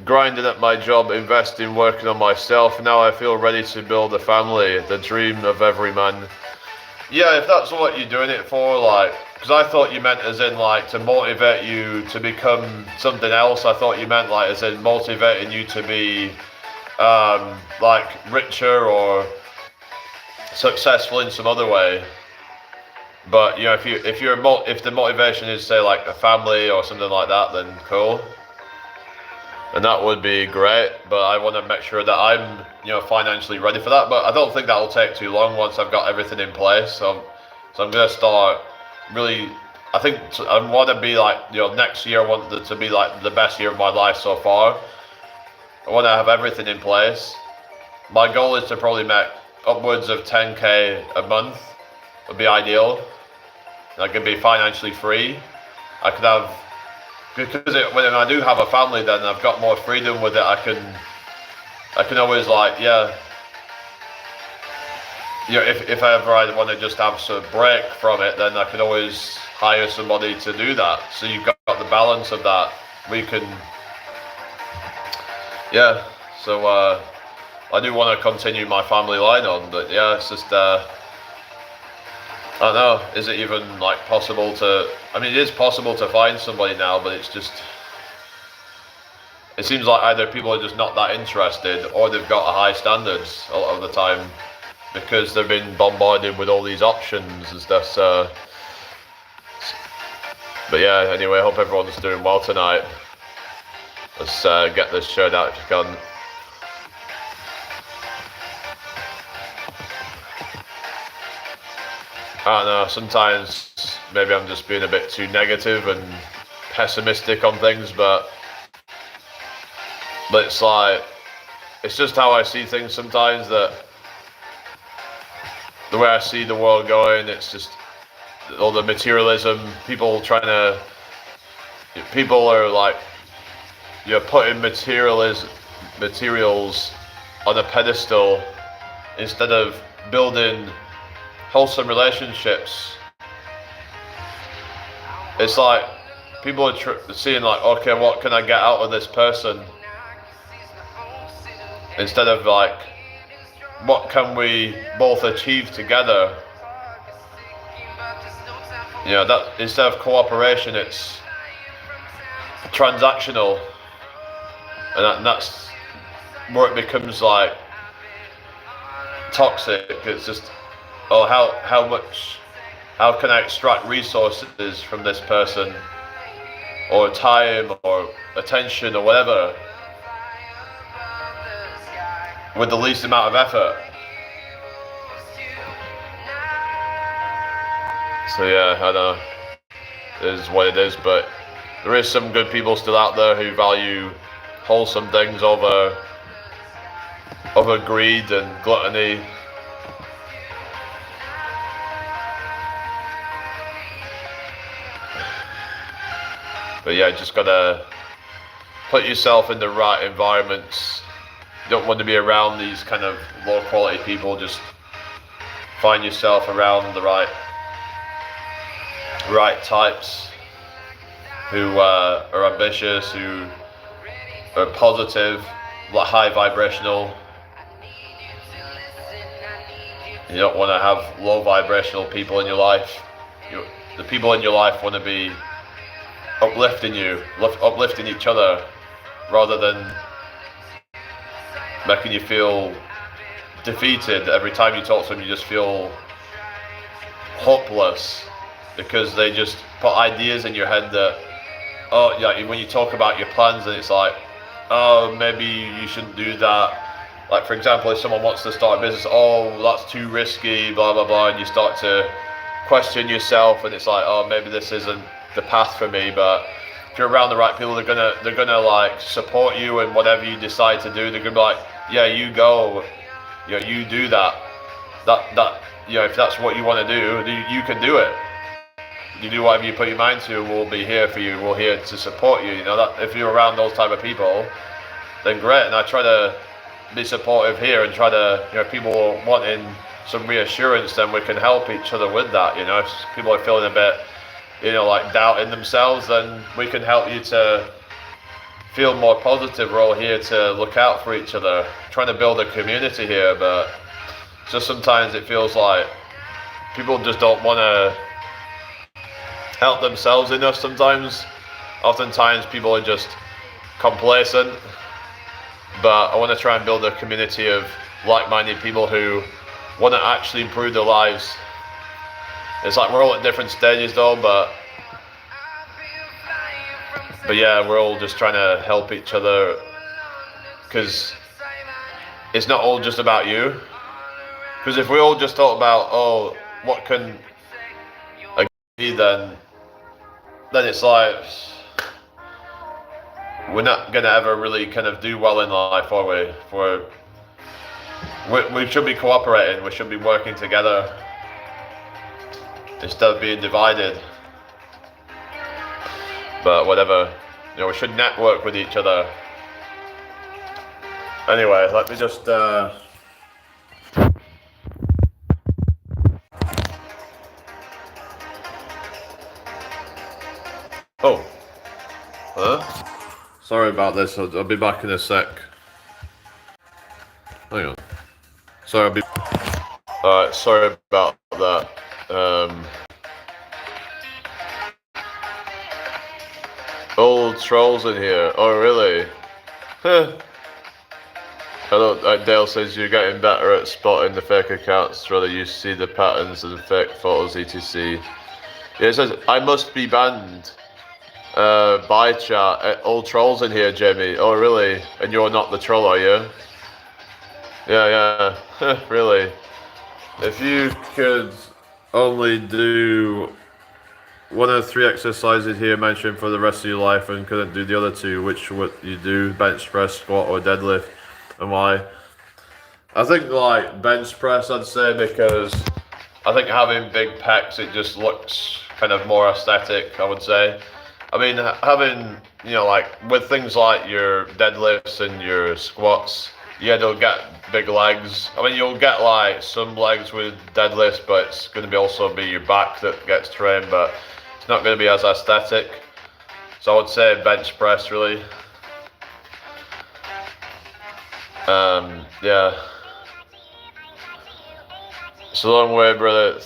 A: grinding at my job, investing, working on myself. Now I feel ready to build a family, the dream of every man. Yeah, if that's what you're doing it for, like, because I thought you meant as in like to motivate you to become something else. I thought you meant like as in motivating you to be like richer or successful in some other way. But you know, if the motivation is say like a family or something like that, then cool. And that would be great, but I want to make sure that I'm, financially ready for that. But I don't think that will take too long once I've got everything in place. So I'm going to start really. I think I want to be like, next year I want it to be like the best year of my life so far. I want to have everything in place. My goal is to probably make upwards of 10k a month. Would be ideal. I could be financially free. I could have. Because when I do have a family, then I've got more freedom with it. I can always like, if ever I want to just have some break from it, then I can always hire somebody to do that. So you've got the balance of that. We can, So I do want to continue my family line on, but it's just. I don't know, is it even like possible to, it is possible to find somebody now, but it's just, it seems like either people are just not that interested or they've got a high standards a lot of the time because they've been bombarded with all these options and stuff, so. But yeah, anyway, I hope everyone's doing well tonight. Let's get this shirt out if you can. I don't know, sometimes maybe I'm just being a bit too negative and pessimistic on things, but it's like, it's just how I see things sometimes, that the way I see the world going, it's just all the materialism, people are like, you're putting materials on a pedestal instead of building wholesome relationships. It's like people are seeing like, okay, what can I get out of this person, instead of like, what can we both achieve together? That instead of cooperation, it's transactional, and that's where it becomes like toxic. It's just, oh, how can I extract resources from this person, or time, or attention, or whatever, with the least amount of effort. So yeah, I know it is what it is, but there is some good people still out there who value wholesome things over greed and gluttony. But yeah, just gotta put yourself in the right environments. You don't want to be around these kind of low quality people. Just find yourself around the right types who are ambitious, who are positive, like high vibrational. You don't want to have low vibrational people in your life. The people in your life want to be uplifting you, uplifting each other, rather than making you feel defeated. Every time you talk to them, you just feel hopeless because they just put ideas in your head that, oh yeah, when you talk about your plans and it's like, oh, maybe you shouldn't do that. Like for example, if someone wants to start a business, oh, that's too risky, blah blah blah, and you start to question yourself, and it's like, oh, maybe this isn't the path for me. But if you're around the right people, they're gonna like support you in whatever you decide to do. They're gonna be like, yeah, you go, you do that, if that's what you want to do, you can do it. You do whatever you put your mind to. We'll be here for you. We're here to support you. That if you're around those type of people, then great. And I try to be supportive here and try to, if people are wanting some reassurance, then we can help each other with that. If people are feeling a bit, like doubting themselves, then we can help you to feel more positive. We're all here to look out for each other, trying to build a community here, but just sometimes it feels like people just don't want to help themselves enough sometimes. Oftentimes people are just complacent, but I want to try and build a community of like-minded people who want to actually improve their lives. It's like we're all at different stages though, but yeah, we're all just trying to help each other, because it's not all just about you. Because if we all just thought about, oh, what can I be, then it's like we're not gonna ever really kind of do well in life, are we? We should be cooperating. We should be working together instead of being divided. But whatever, we should network with each other. Anyway, let me just oh, huh? Sorry about this. I'll be back in a sec. Hang on. Sorry, Alright, sorry about that. Old trolls in here. Oh, really? Hello, Dale says you're getting better at spotting the fake accounts, rather you see the patterns and fake photos, etc. Yeah, it says, I must be banned by chat. Old trolls in here, Jamie. Oh, really? And you're not the troll, are you? Yeah. Really? If you could only do one of the 3 exercises here mentioned for the rest of your life and couldn't do the other 2, which would you do? Bench press, squat, or deadlift? And why? I think like bench press, I'd say, because I think having big pecs, it just looks kind of more aesthetic, I would say. I mean, having, like with things like your deadlifts and your squats, yeah, they'll get big legs. I mean, you'll get like some legs with deadlifts, but it's going to be also be your back that gets trained, but it's not going to be as aesthetic. So I would say bench press, really. Yeah. It's a long way, brother.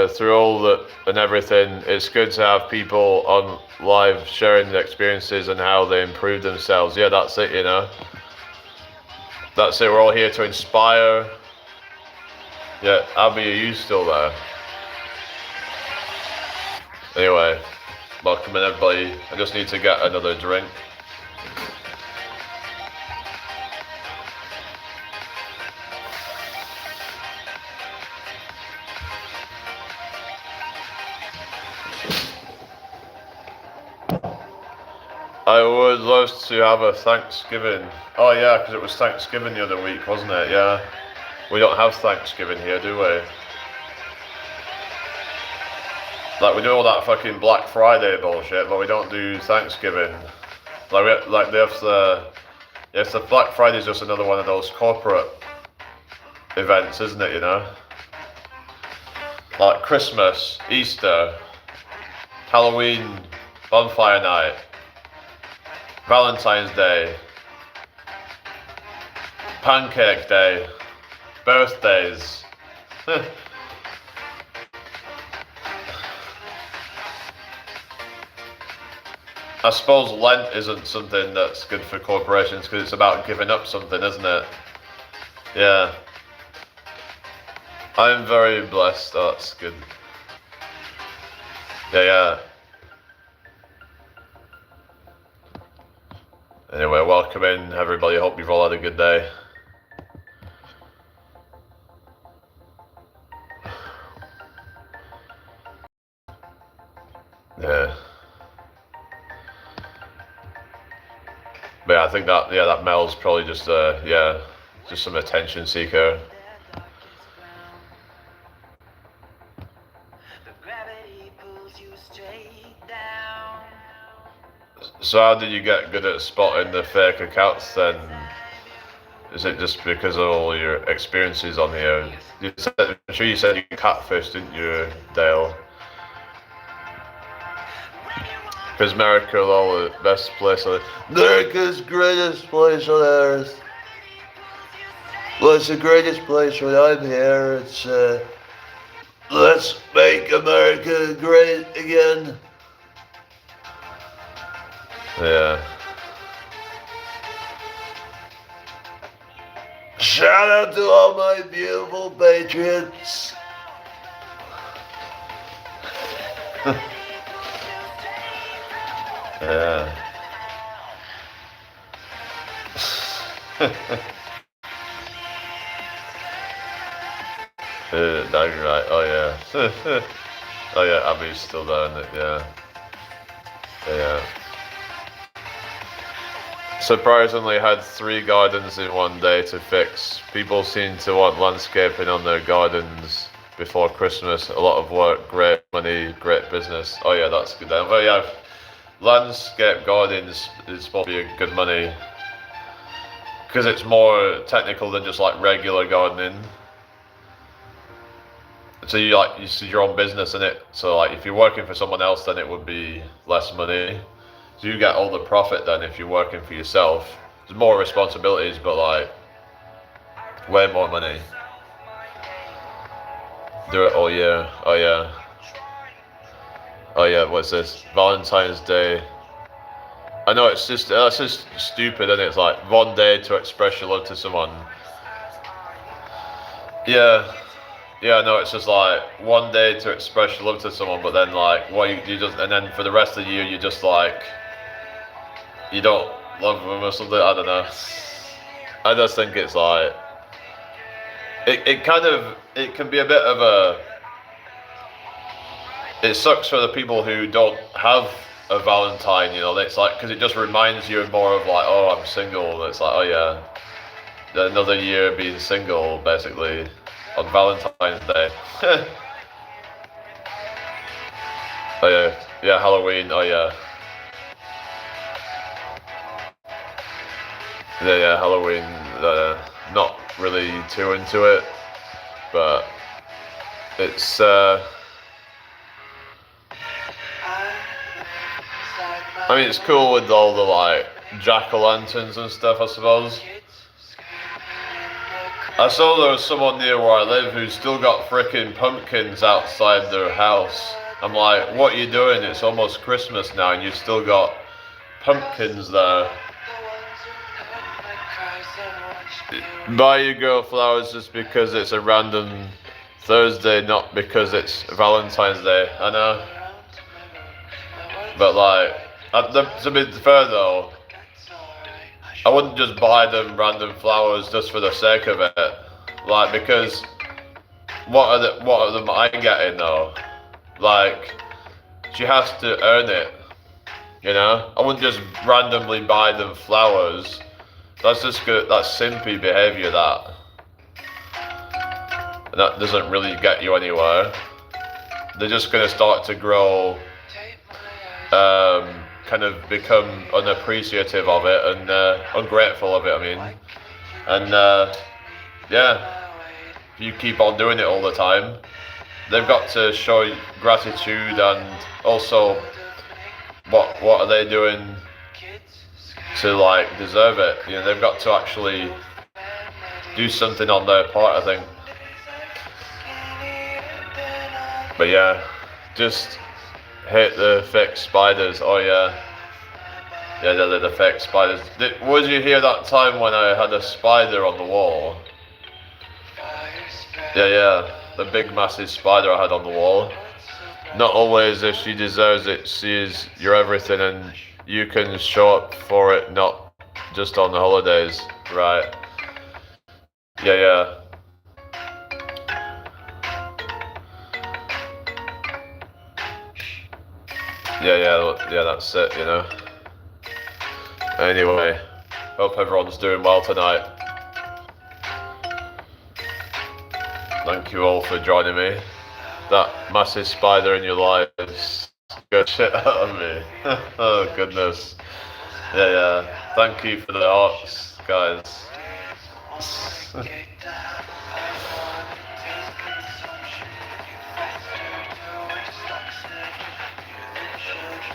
A: Through all that and everything, it's good to have people on live sharing their experiences and how they improve themselves. Yeah, that's it, That's it, we're all here to inspire. Yeah, Abby, are you still there? Anyway, welcome in everybody. I just need to get another drink. I would love to have a Thanksgiving. Oh yeah, because it was Thanksgiving the other week, wasn't it? Yeah. We don't have Thanksgiving here, do we? Like, we do all that fucking Black Friday bullshit, but we don't do Thanksgiving. Like there's the Black Friday's just another one of those corporate events, isn't it, you know? Like Christmas, Easter, Halloween, bonfire night, Valentine's Day, Pancake Day, birthdays. I suppose Lent isn't something that's good for corporations because it's about giving up something, isn't it? Yeah. I'm very blessed. Oh, that's good. Yeah. Anyway, welcome in, everybody. Hope you've all had a good day. Yeah. But yeah, I think that Mel's probably just just some attention seeker. So how did you get good at spotting the fake accounts then? Is it just because of all your experiences on here? I'm sure you said you catfished, didn't you, Dale? Because America is all the best place on earth. America's greatest place on earth. Well, it's the greatest place when I'm here. It's, let's make America great again. Yeah. Shout out to all my beautiful patriots. Yeah. That's right. Oh yeah. Oh yeah. Abby's still down it. Yeah. Yeah. Surprisingly, had 3 gardens in one day to fix. People seem to want landscaping on their gardens before Christmas. A lot of work, great money, great business. Oh yeah, that's good then. But yeah, landscape gardens is supposed to be good money because it's more technical than just like regular gardening. So you see your own business in it. So like if you're working for someone else, then it would be less money. So you get all the profit then if you're working for yourself. There's more responsibilities, but like way more money. Do it all year. Oh yeah. Oh yeah. What's this? Valentine's Day. I know it's just stupid, and it's like one day to express your love to someone. Yeah. Yeah, no, it's just like one day to express your love to someone, but then like what you just, and then for the rest of the year you just like you don't love them or something. I don't know. I just think it's like it can be a bit of a. It sucks for the people who don't have a Valentine, you know. It's like because it just reminds you more of like, oh, I'm single. It's like, oh yeah, another year being single basically on Valentine's Day. Oh yeah, Halloween. Oh yeah. Yeah, Halloween. Not really too into it, but it's. I mean, it's cool with all the like jack-o'-lanterns and stuff, I suppose. I saw there was someone near where I live who's still got frickin' pumpkins outside their house. I'm like, what are you doing? It's almost Christmas now and you've still got pumpkins there. Buy your girl flowers just because it's a random Thursday, not because it's Valentine's Day. I know. But like, to be fair though, I wouldn't just buy them random flowers just for the sake of it. Like, because what are them I getting though? Like, she has to earn it. You know, I wouldn't just randomly buy them flowers. That's just good. That's simpy behavior. And that doesn't really get you anywhere. They're just gonna start to grow, kind of become unappreciative of it and ungrateful of it. I mean, and yeah, if you keep on doing it all the time, they've got to show gratitude and also what are they doing to like deserve it? You know, they've got to actually do something on their part, I think. But yeah, just hate the fake spiders. Oh yeah, they're the fake spiders. Would you hear that time when I had a spider on the wall? Yeah, the big massive spider I had on the wall. Not always if she deserves it, she is your everything and you can show up for it, not just on the holidays, right? Yeah. Yeah, that's it, you know. Anyway, hope everyone's doing well tonight. Thank you all for joining me. That massive spider in your lives scared shit out of me. Oh goodness. Yeah. Thank you for the arts, guys.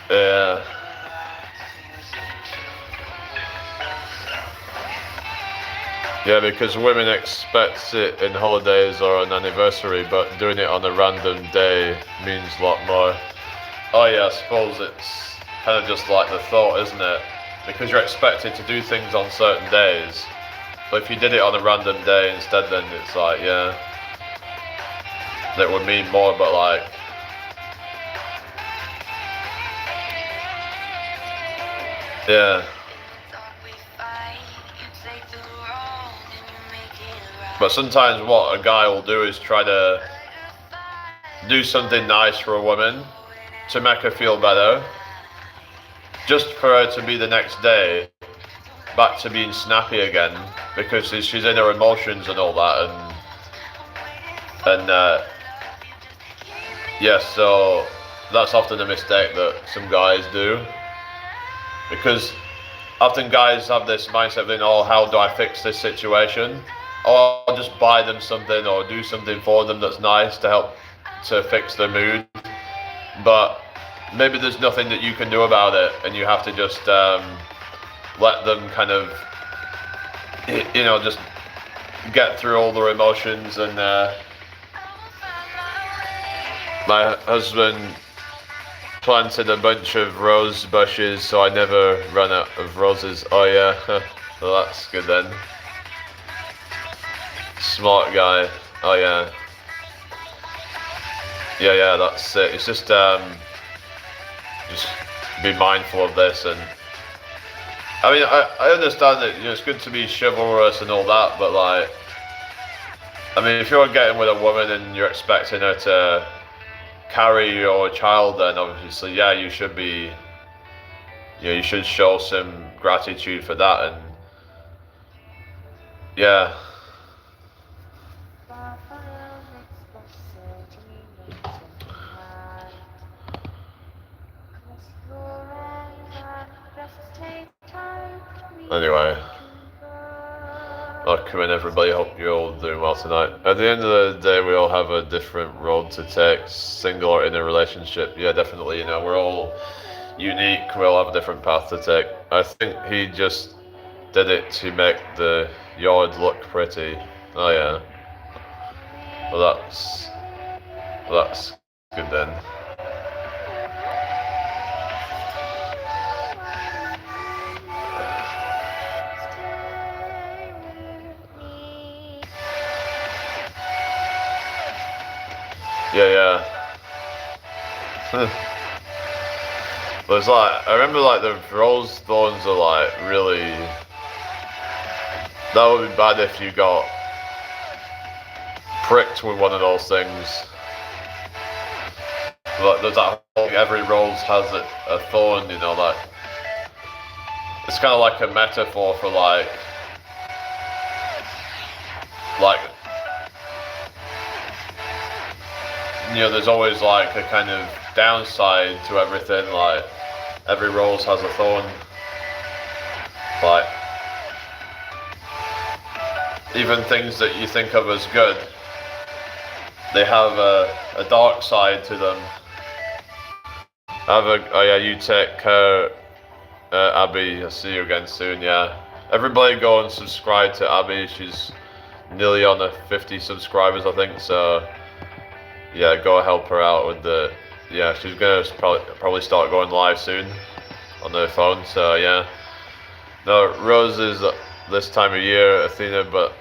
A: Yeah. Yeah, because women expect it in holidays or an anniversary, but doing it on a random day means a lot more. Oh yeah, I suppose it's kind of just like the thought, isn't it? Because you're expected to do things on certain days, but if you did it on a random day instead, then it's like, yeah, that would mean more, but like, yeah. But sometimes what a guy will do is try to do something nice for a woman to make her feel better, just for her to be the next day back to being snappy again, because she's in her emotions and all that, and yeah, so that's often a mistake that some guys do, because often guys have this mindset of, oh, how do I fix this situation? Or I'll just buy them something or do something for them that's nice to help to fix their mood. But maybe there's nothing that you can do about it, and you have to just let them kind of, you know, just get through all their emotions. And my husband planted a bunch of rose bushes, so I never ran out of roses. Oh yeah, well that's good then. Smart guy. Oh yeah. Yeah, that's it. It's just be mindful of this. And I mean, I understand that, you know, it's good to be chivalrous and all that, but like, I mean, if you're getting with a woman and you're expecting her to carry your child, then obviously, yeah, you should be, you know, you should show some gratitude for that. And yeah. Anyway, welcome in everybody, hope you're all doing well tonight. At the end of the day, we all have a different road to take, single or in a relationship. Yeah, definitely, you know, we're all unique, we all have a different path to take. I think he just did it to make the yard look pretty. Oh yeah. Well, that's good then. Yeah. But it's like, I remember like the rose thorns are like really, that would be bad if you got pricked with one of those things. But there's that whole, every rose has a thorn, you know, like, it's kind of like a metaphor for like, you know, there's always like a kind of downside to everything, like, every rose has a thorn. Like, even things that you think of as good, they have a dark side to them. Oh yeah, you take care, Abby. I'll see you again soon. Yeah, everybody go and subscribe to Abby. She's nearly on the 50 subscribers, I think. So yeah, go help her out with the. Yeah, she's gonna probably start going live soon on her phone. So yeah, no roses this time of year, Athena, but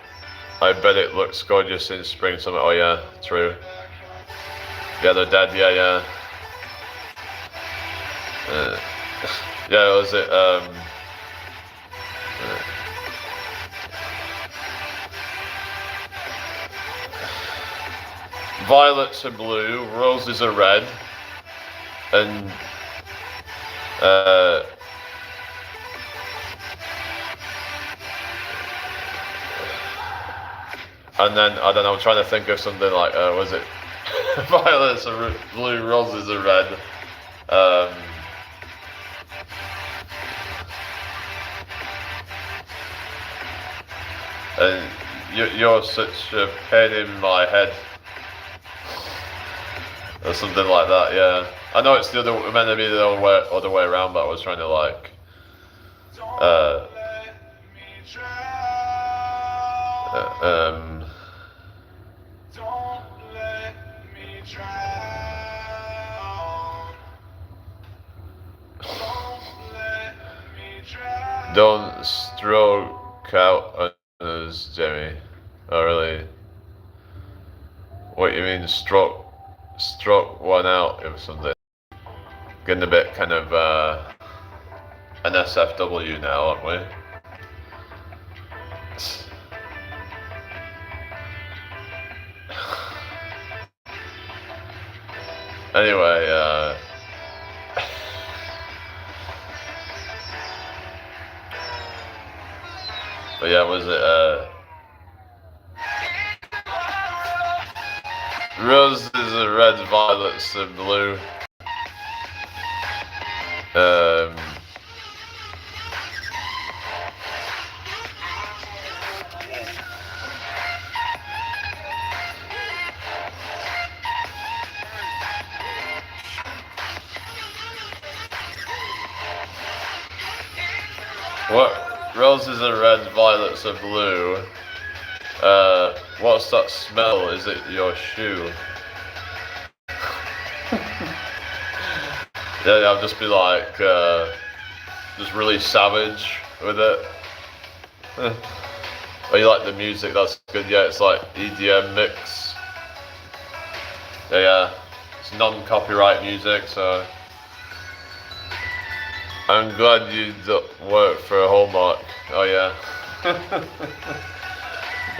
A: I bet it looks gorgeous in spring, summer. Oh yeah, true. Yeah, they're dead. Yeah. Yeah, was it? Violets are blue, roses are red, and then I don't know. I'm trying to think of something like was it? Violets are blue, roses are red. And you're such a pain in my head, or something like that. Yeah, I know it's meant to be the other way around, but I was trying to like. Don't stroke out on us, Jamie. Oh, really? What you mean, stroke one out or something? Getting a bit kind of an SFW now, aren't we? Anyway, but yeah, was it roses are red, violets are blue. What? Roses are red, violets are blue. What's that smell? Is it your shoe? Yeah, I'll just be like, just really savage with it. Oh, you like the music? That's good. Yeah, it's like EDM mix. Yeah, it's non-copyright music, so. I'm glad you work for a Hallmark. Oh yeah.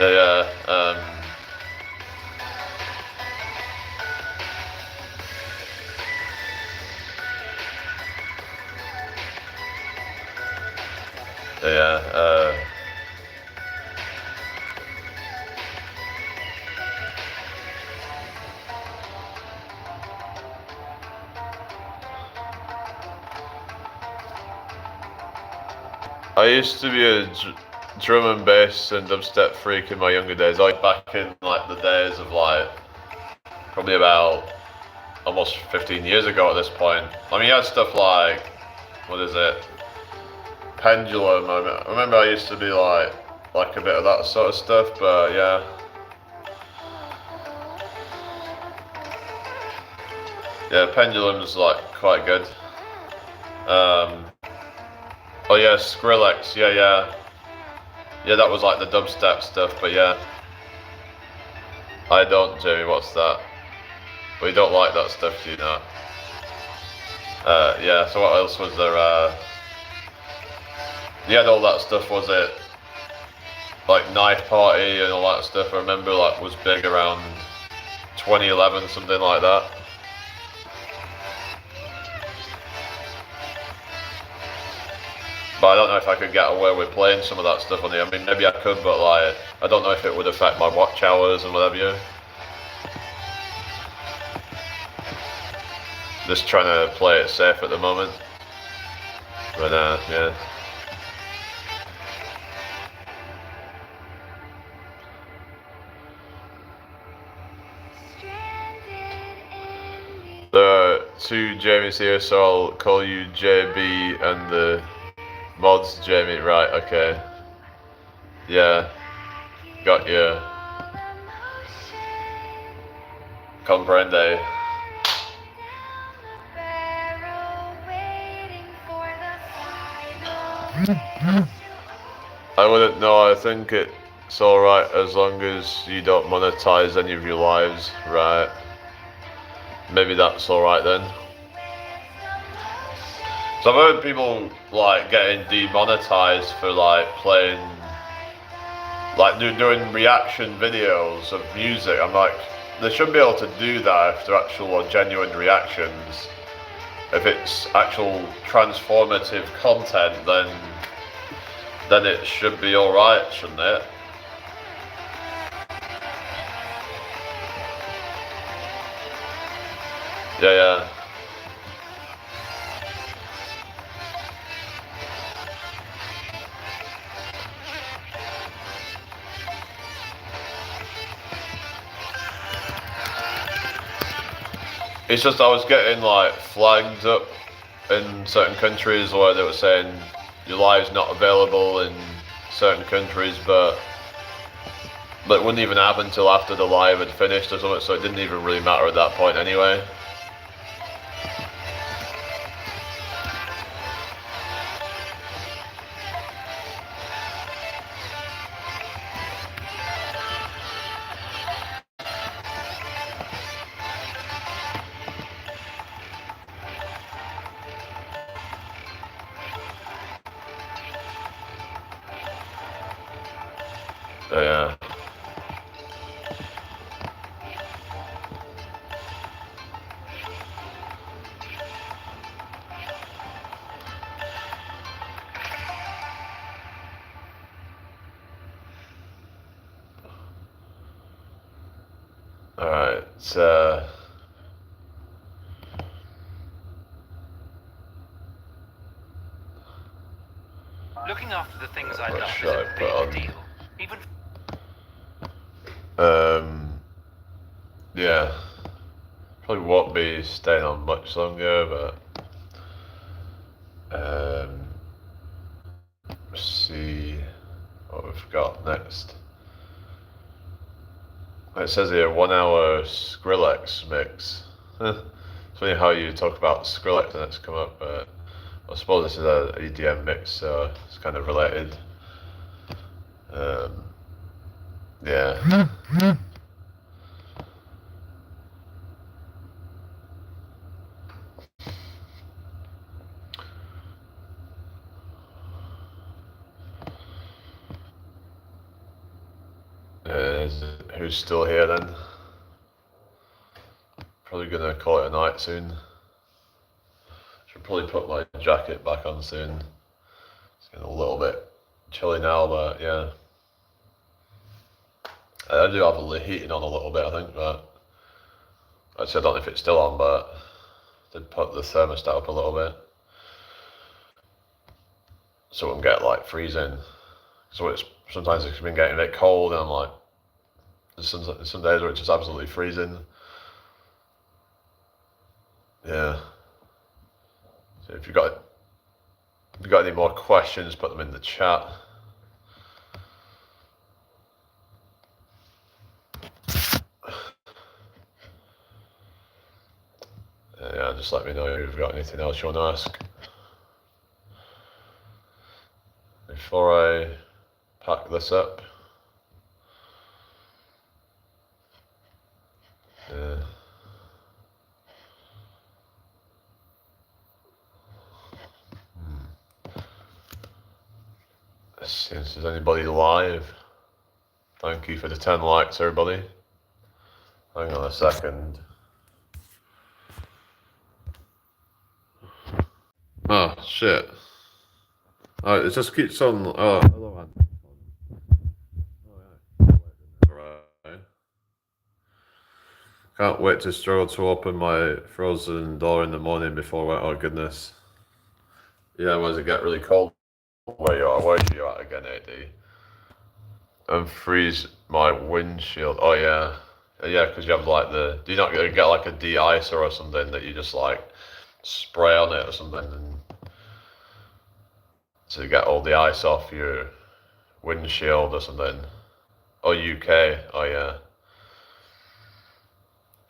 A: Yeah. Yeah. I used to be a drum and bass and dubstep freak in my younger days. Like back in like the days of like probably about almost 15 years ago at this point. I mean, you had stuff like, what is it? Pendulum. I remember I used to be like a bit of that sort of stuff, but yeah. Yeah, Pendulum's like quite good. Oh yeah, Skrillex, yeah. Yeah, that was like the dubstep stuff, but yeah. I don't, Jamie, what's that? We don't like that stuff, do you know? Yeah, so what else was there? You had all that stuff, was it? Like Knife Party and all that stuff, I remember like was big around 2011, something like that. But I don't know if I could get away with playing some of that stuff on here. I mean, maybe I could, but like, I don't know if it would affect my watch hours and whatever. You. Just trying to play it safe at the moment. But yeah. There are two Jamies here, so I'll call you JB and the mods Jamie. Right, okay. Yeah. Got you. Comprende. I wouldn't know. I think it's alright as long as you don't monetize any of your lives, right? Maybe that's alright then. So I've heard people like getting demonetized for like playing, like doing reaction videos of music. I'm like, they should be able to do that if they're actual or genuine reactions. If it's actual transformative content, then it should be alright, shouldn't it? Yeah. It's just I was getting like flagged up in certain countries where they were saying your live's not available in certain countries, but it wouldn't even happen until after the live had finished or something, so it didn't even really matter at that point anyway. Yeah. Alright,
B: looking after the things I love
A: should I
B: is a
A: put
B: big
A: on?
B: deal. Even
A: yeah. Probably won't be staying on much longer, but let's see what we've got next. It says here 1 hour Skrillex mix. It's funny how you talk about Skrillex and it's come up, but I suppose this is an EDM mix, so it's kind of related. Yeah. Who's still here then? Probably gonna call it a night soon. Should probably put my jacket back on soon. It's getting a little bit chilly now, but yeah. I do have the heating on a little bit, I think, but actually I don't know if it's still on, but I did put the thermostat up a little bit. So it won't get like freezing. So sometimes it's been getting a bit cold and I'm like, there's some days where it's just absolutely freezing. Yeah. So if you've got any more questions, put them in the chat. Yeah, just let me know if you've got anything else you want to ask. Before I pack this up. Yeah. Let's see if there's anybody live. Thank you for the 10 likes, everybody. Hang on a second. Oh, shit. It just keeps on. Oh, hello, man. Oh, yeah. Alright. Can't wait to struggle to open my frozen door in the morning before work. Oh, goodness. Yeah, when does it get really cold where you are? Where are you at again, AD? And freeze my windshield. Oh, yeah. Yeah, because you have like the. Do you not get like a de-icer or something that you just like spray on it or something and to get all the ice off your windshield or something? Oh, UK. Oh, yeah.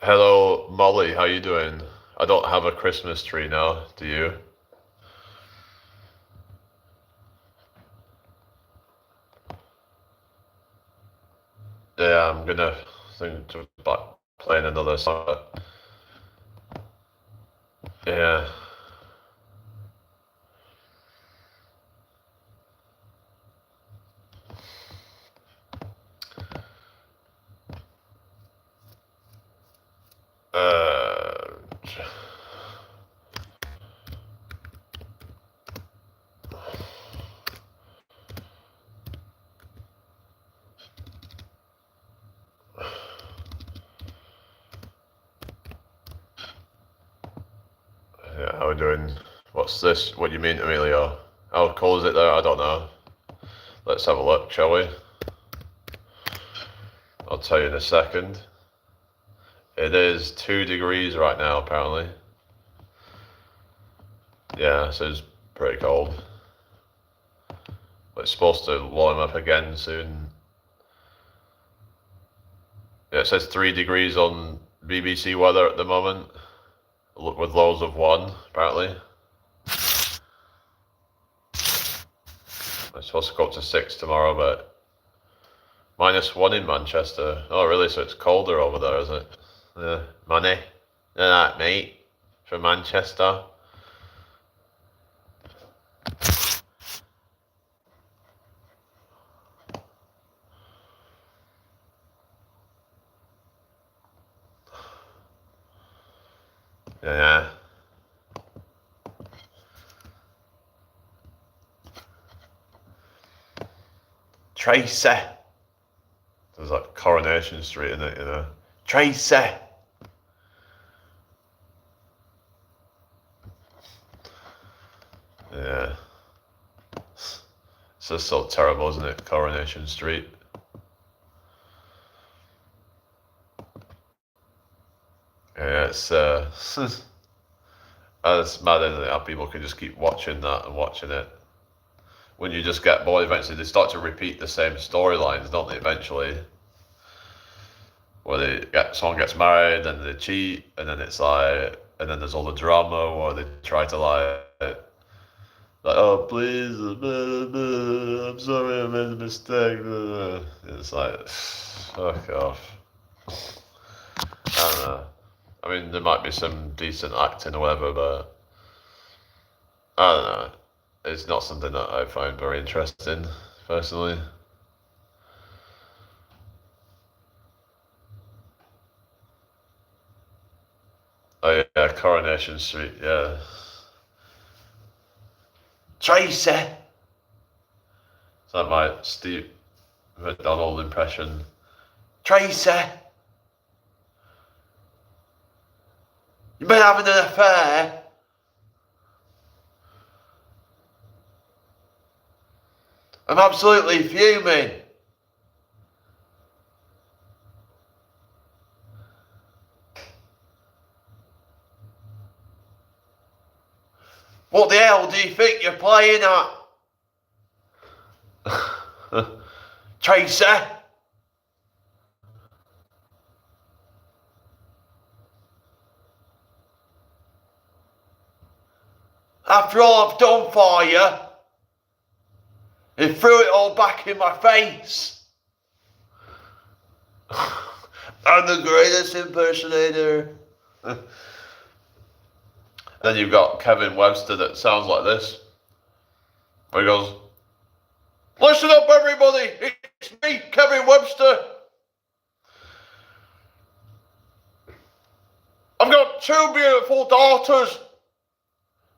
A: Hello, Molly. How you doing? I don't have a Christmas tree now. Do you? Yeah, I'm gonna think about playing another song. Yeah. Uh, yeah, how we doing? What's this? What do you mean, Emilio? How cold is it there? I don't know. Let's have a look, shall we? I'll tell you in a second. It is 2 degrees right now, apparently. Yeah, so it's pretty cold. It's supposed to warm up again soon. Yeah, it says 3 degrees on BBC weather at the moment, with lows of 1, apparently. It's supposed to go up to 6 tomorrow, but -1 in Manchester. Oh, really? So it's colder over there, is it? Yeah. Money. Alright, mate. From Manchester. Yeah. Tracy. There's like Coronation Street in it, you know. Tracy. Yeah. It's just so terrible, isn't it? Coronation Street. Yeah, it's it's mad, isn't it? How people can just keep watching that and watching it. When you just get bored, eventually they start to repeat the same storylines, don't they? Eventually, where someone gets married and they cheat, and then it's like, and then there's all the drama, or they try to like, oh please, I'm sorry, I made a mistake. It's like, fuck off. I don't know. I mean, there might be some decent acting or whatever, but I don't know. It's not something that I find very interesting, personally. Oh yeah, Coronation Street, yeah. Tracy! Is that my Steve McDonald impression? Tracy! You've been having an affair? I'm absolutely fuming. What the hell do you think you're playing at? Tracy? After all I've done for you, he threw it all back in my face. I'm the greatest impersonator. Then you've got Kevin Webster that sounds like this. Where he goes, listen up everybody, it's me, Kevin Webster. I've got 2 beautiful daughters,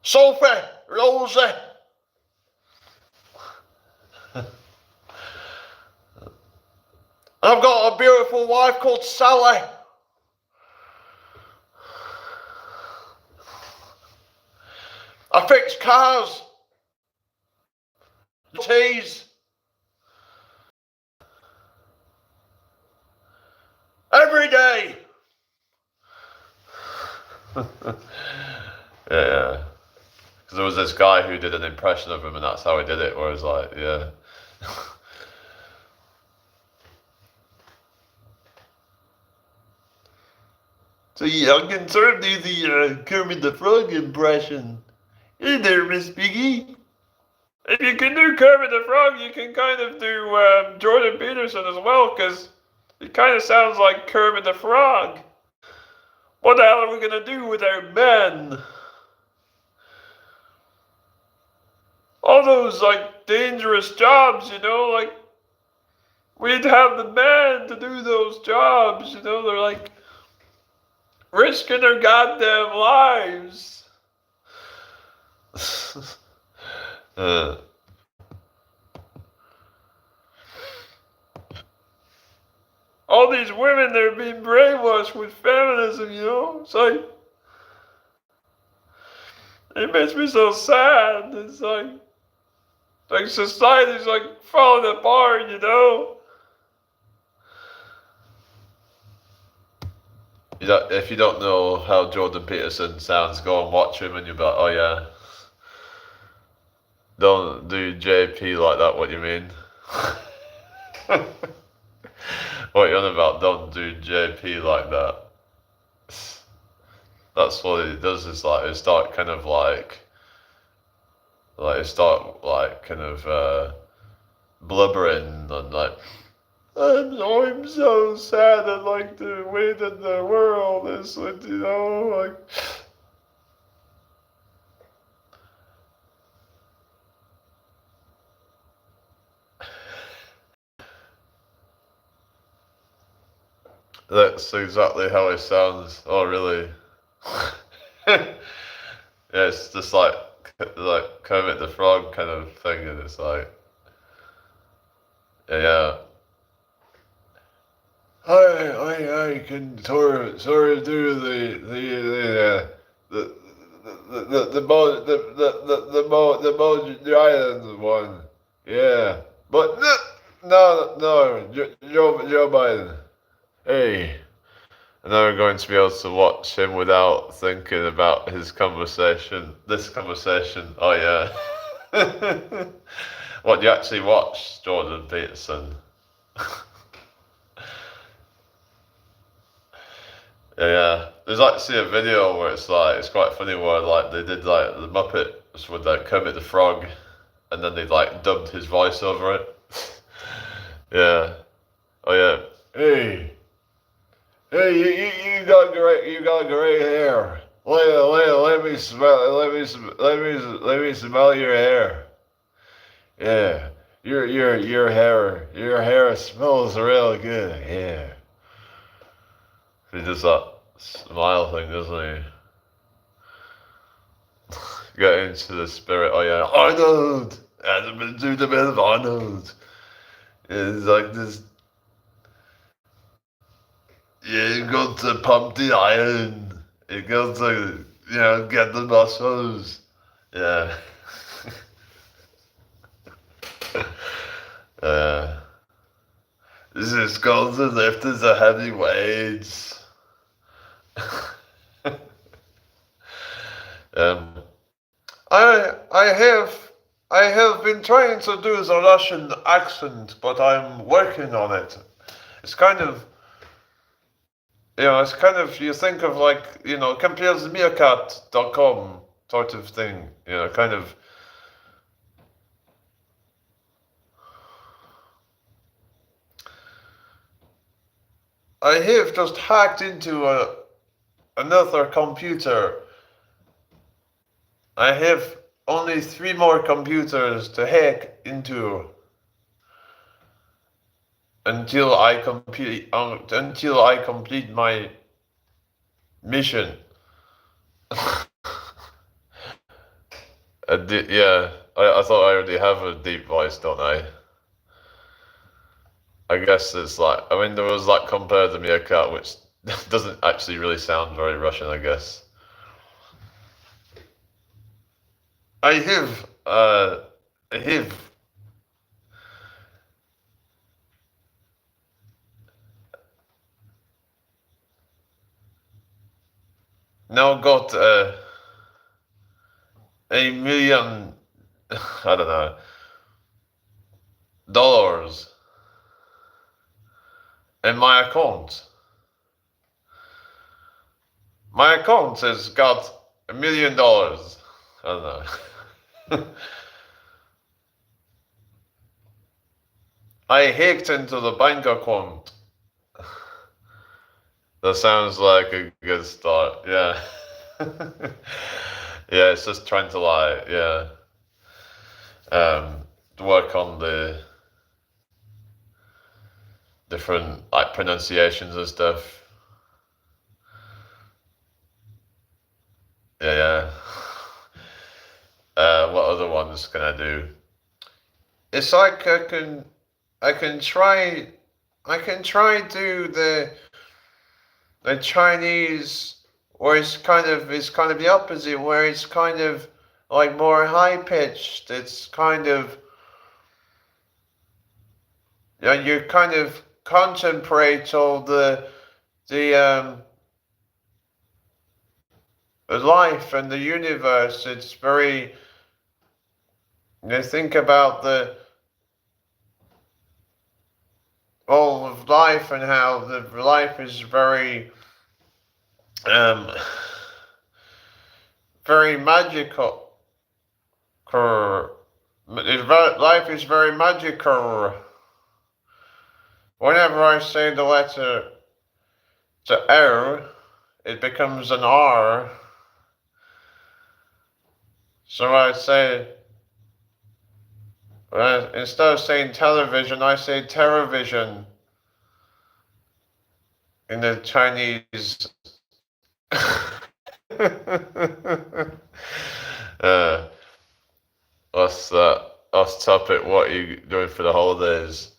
A: Sophie, Rosie. And I've got a beautiful wife called Sally. I fix cars. Cheese. Every day. Yeah. Because there was this guy who did an impression of him, and that's how he did it, where it's like, yeah. So yeah, I can sort of do the Kermit the Frog impression. Hey there, Miss Piggy. If you can do Kermit the Frog, you can kind of do Jordan Peterson as well, because it kind of sounds like Kermit the Frog. What the hell are we gonna do with our men? All those, like, dangerous jobs, you know, like, we'd have the men to do those jobs, you know, they're like, risking their goddamn lives. All these women, they're being brainwashed with feminism, you know? It's like, it makes me so sad. It's like society's like falling apart, you know? If you don't know how Jordan Peterson sounds, go and watch him and you'll be like, oh yeah. Don't do JP like that, what you mean? What you on about? Don't do JP like that. That's what it does, is like, it start kind of like kind of blubbering and like, I'm so sad at like the way that the world is, you know, like. That's exactly how it sounds. Oh, really? Yeah, it's just like Kermit the Frog kind of thing, and it's like, yeah. I can sort of do the island one, yeah. But no, Joe Biden. Hey, I'm never going to be able to watch him without thinking about his conversation. This conversation. Oh yeah. What, you actually watched Jordan Peterson? Yeah, there's actually a video where it's like, it's quite funny, where like they did like the Muppets with like Kermit the Frog, and then they like dubbed his voice over it. Yeah. Oh yeah. Hey, you got great hair. Let me smell your hair. Yeah, your hair smells real good. Yeah. He does that smile thing, doesn't he? Get into the spirit. Oh yeah, Arnold. And do the bit of Arnold. It's like this. Yeah, you got to pump the iron. You got to, get the muscles. Yeah. uh, this is called to lift the heavy weights. um, I have been trying to do the Russian accent, but I'm working on it. It's kind of, it's kind of, you think of like, comparesmeerkat.com sort of thing, kind of. I have just hacked into another computer. I have only 3 more computers to hack into until I complete my mission. Yeah, I thought I already have a deep voice, don't I? I guess it's like, I mean, there was like compared to meerkat, which doesn't actually really sound very Russian, I guess. I I have now got a million, I don't know, dollars in my account. My account has got $1 million. I don't know. I hacked into the bank account. That sounds like a good start. Yeah. Yeah, it's just trying to lie. Yeah. Work on the different like pronunciations and stuff. Yeah, yeah. What other ones can I do? It's like I can try I can try do the Chinese, where it's kind of the opposite, where it's kind of like more high pitched. It's kind of, you know, you kind of contemplate all the life and the universe. It's very, you think about the all of life and how the life is very um very magical. Life is very magical. Whenever I say the letter to O, it becomes an R. So I say, instead of saying television, I say television in the Chinese. uh, Let's topic. What are you doing for the holidays?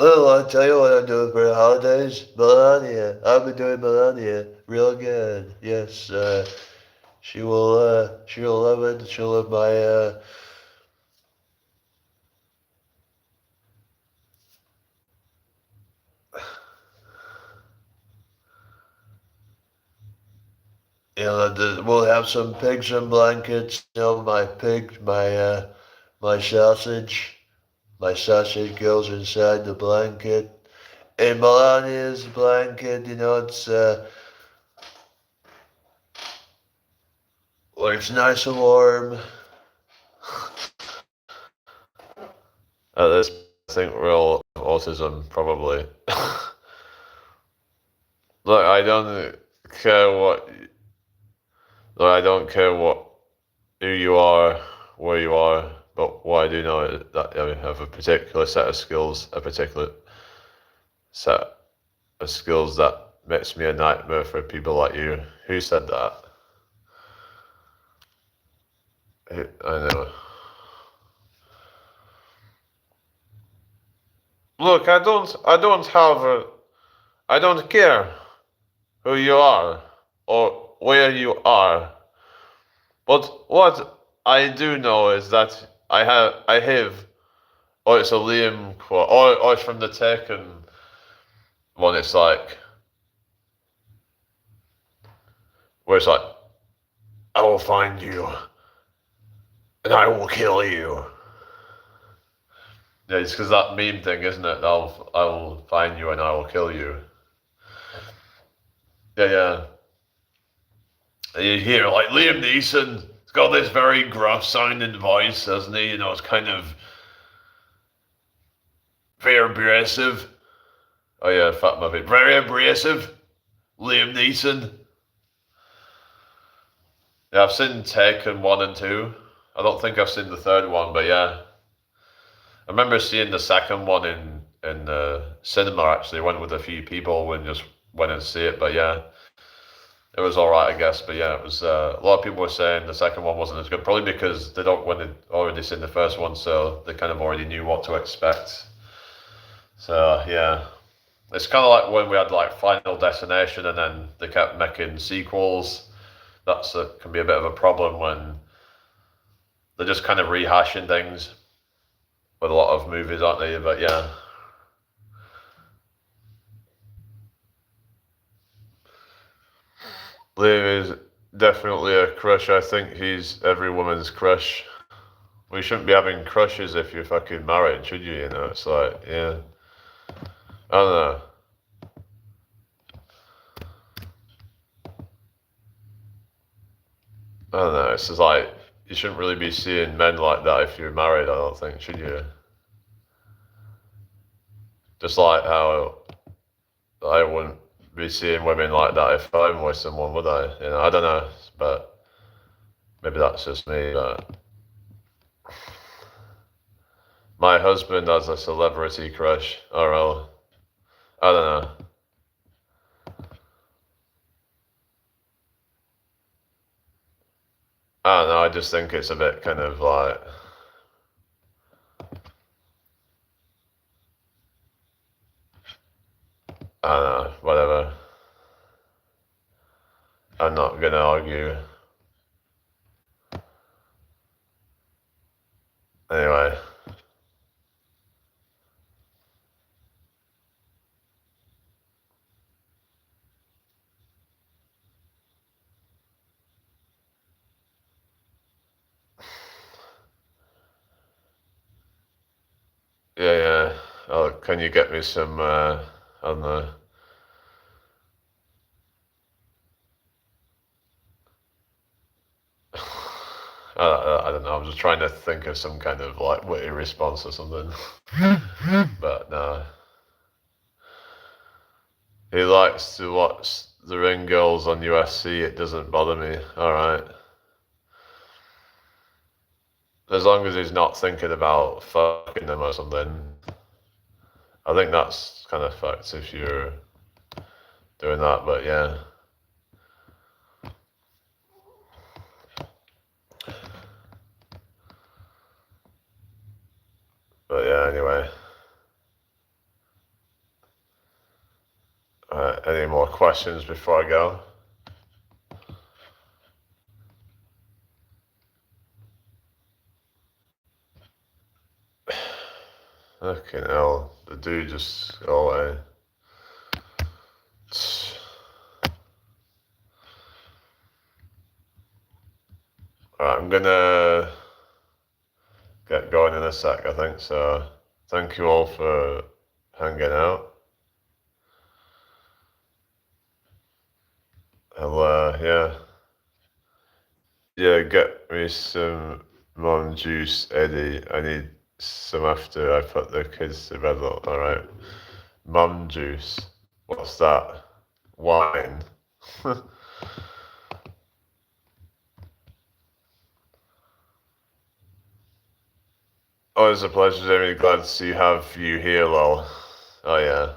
A: Oh, I'll tell you what I'm doing for the holidays. Melania. I've been doing Melania real good. Yes, she will love it. She'll love my you know, we'll have some pigs and blankets. You know, my sausage. My sausage goes inside the blanket. In Melania's blanket, you know, where it's nice and warm. This, I think we're all autism, probably. Look, care what. Look, I don't care who you are, where you are, but what I do know is that I have a particular set of skills, a particular set of skills that makes me a nightmare for people like you. Who said that? I know. Look, I don't care who you are or where you are. But what I do know is that I have, or it's a Liam quote, or it's from the Taken one. It's like, where it's like, I will find you, and I will kill you. Yeah, it's because that meme thing, isn't it? I will find you and I will kill you. Yeah, yeah. And you hear like Liam Neeson. He's got this very gruff sounding voice, doesn't he? You know, it's kind of very abrasive. Oh yeah, fat movie. Very abrasive. Liam Neeson. Yeah, I've seen Taken 1 and 2. I don't think I've seen the third one, but yeah. I remember seeing the second one in cinema, actually. I went with a few people and just went and see it, but yeah. It was alright, I guess, but yeah, it was, a lot of people were saying the second one wasn't as good, probably because when they'd already seen the first one, so they kind of already knew what to expect. So yeah, it's kind of like when we had like Final Destination, and then they kept making sequels. Can be a bit of a problem when they're just kind of rehashing things with a lot of movies, aren't they? But yeah. Liam is definitely a crush. I think he's every woman's crush. We shouldn't be having crushes if you're fucking married, should you? You know, it's like, yeah. I don't know. I don't know. It's just like, you shouldn't really be seeing men like that if you're married, I don't think, should you? Just like how I wouldn't be seeing women like that if I'm with someone, would I? You know, I don't know, but maybe that's just me, but my husband has a celebrity crush, or I don't know. I don't know, I just think it's a bit kind of like, I don't know, whatever. I'm not gonna argue. Anyway. Yeah, yeah. Oh, can you get me some, I don't know. I don't know. I'm just trying to think of some kind of like witty response or something. But no. He likes to watch the ring girls on USC. It doesn't bother me. All right. As long as he's not thinking about fucking them or something. I think that's kind of fucked if you're doing that. But yeah. But yeah. Anyway. Any more questions before I go? Fucking hell, the dude just go away. Alright, I'm gonna get going in a sec, I think. So, thank you all for hanging out. Yeah. Yeah, get me some mum juice, Eddie. I need some after I put the kids to bed. Alright. Mum juice. What's that? Wine. Always a pleasure, Jamie. Glad to have you here, lol. Oh, yeah.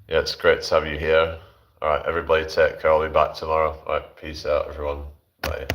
A: Yeah, it's great to have you here. Alright, everybody take care. I'll be back tomorrow. Alright, peace out, everyone. Bye.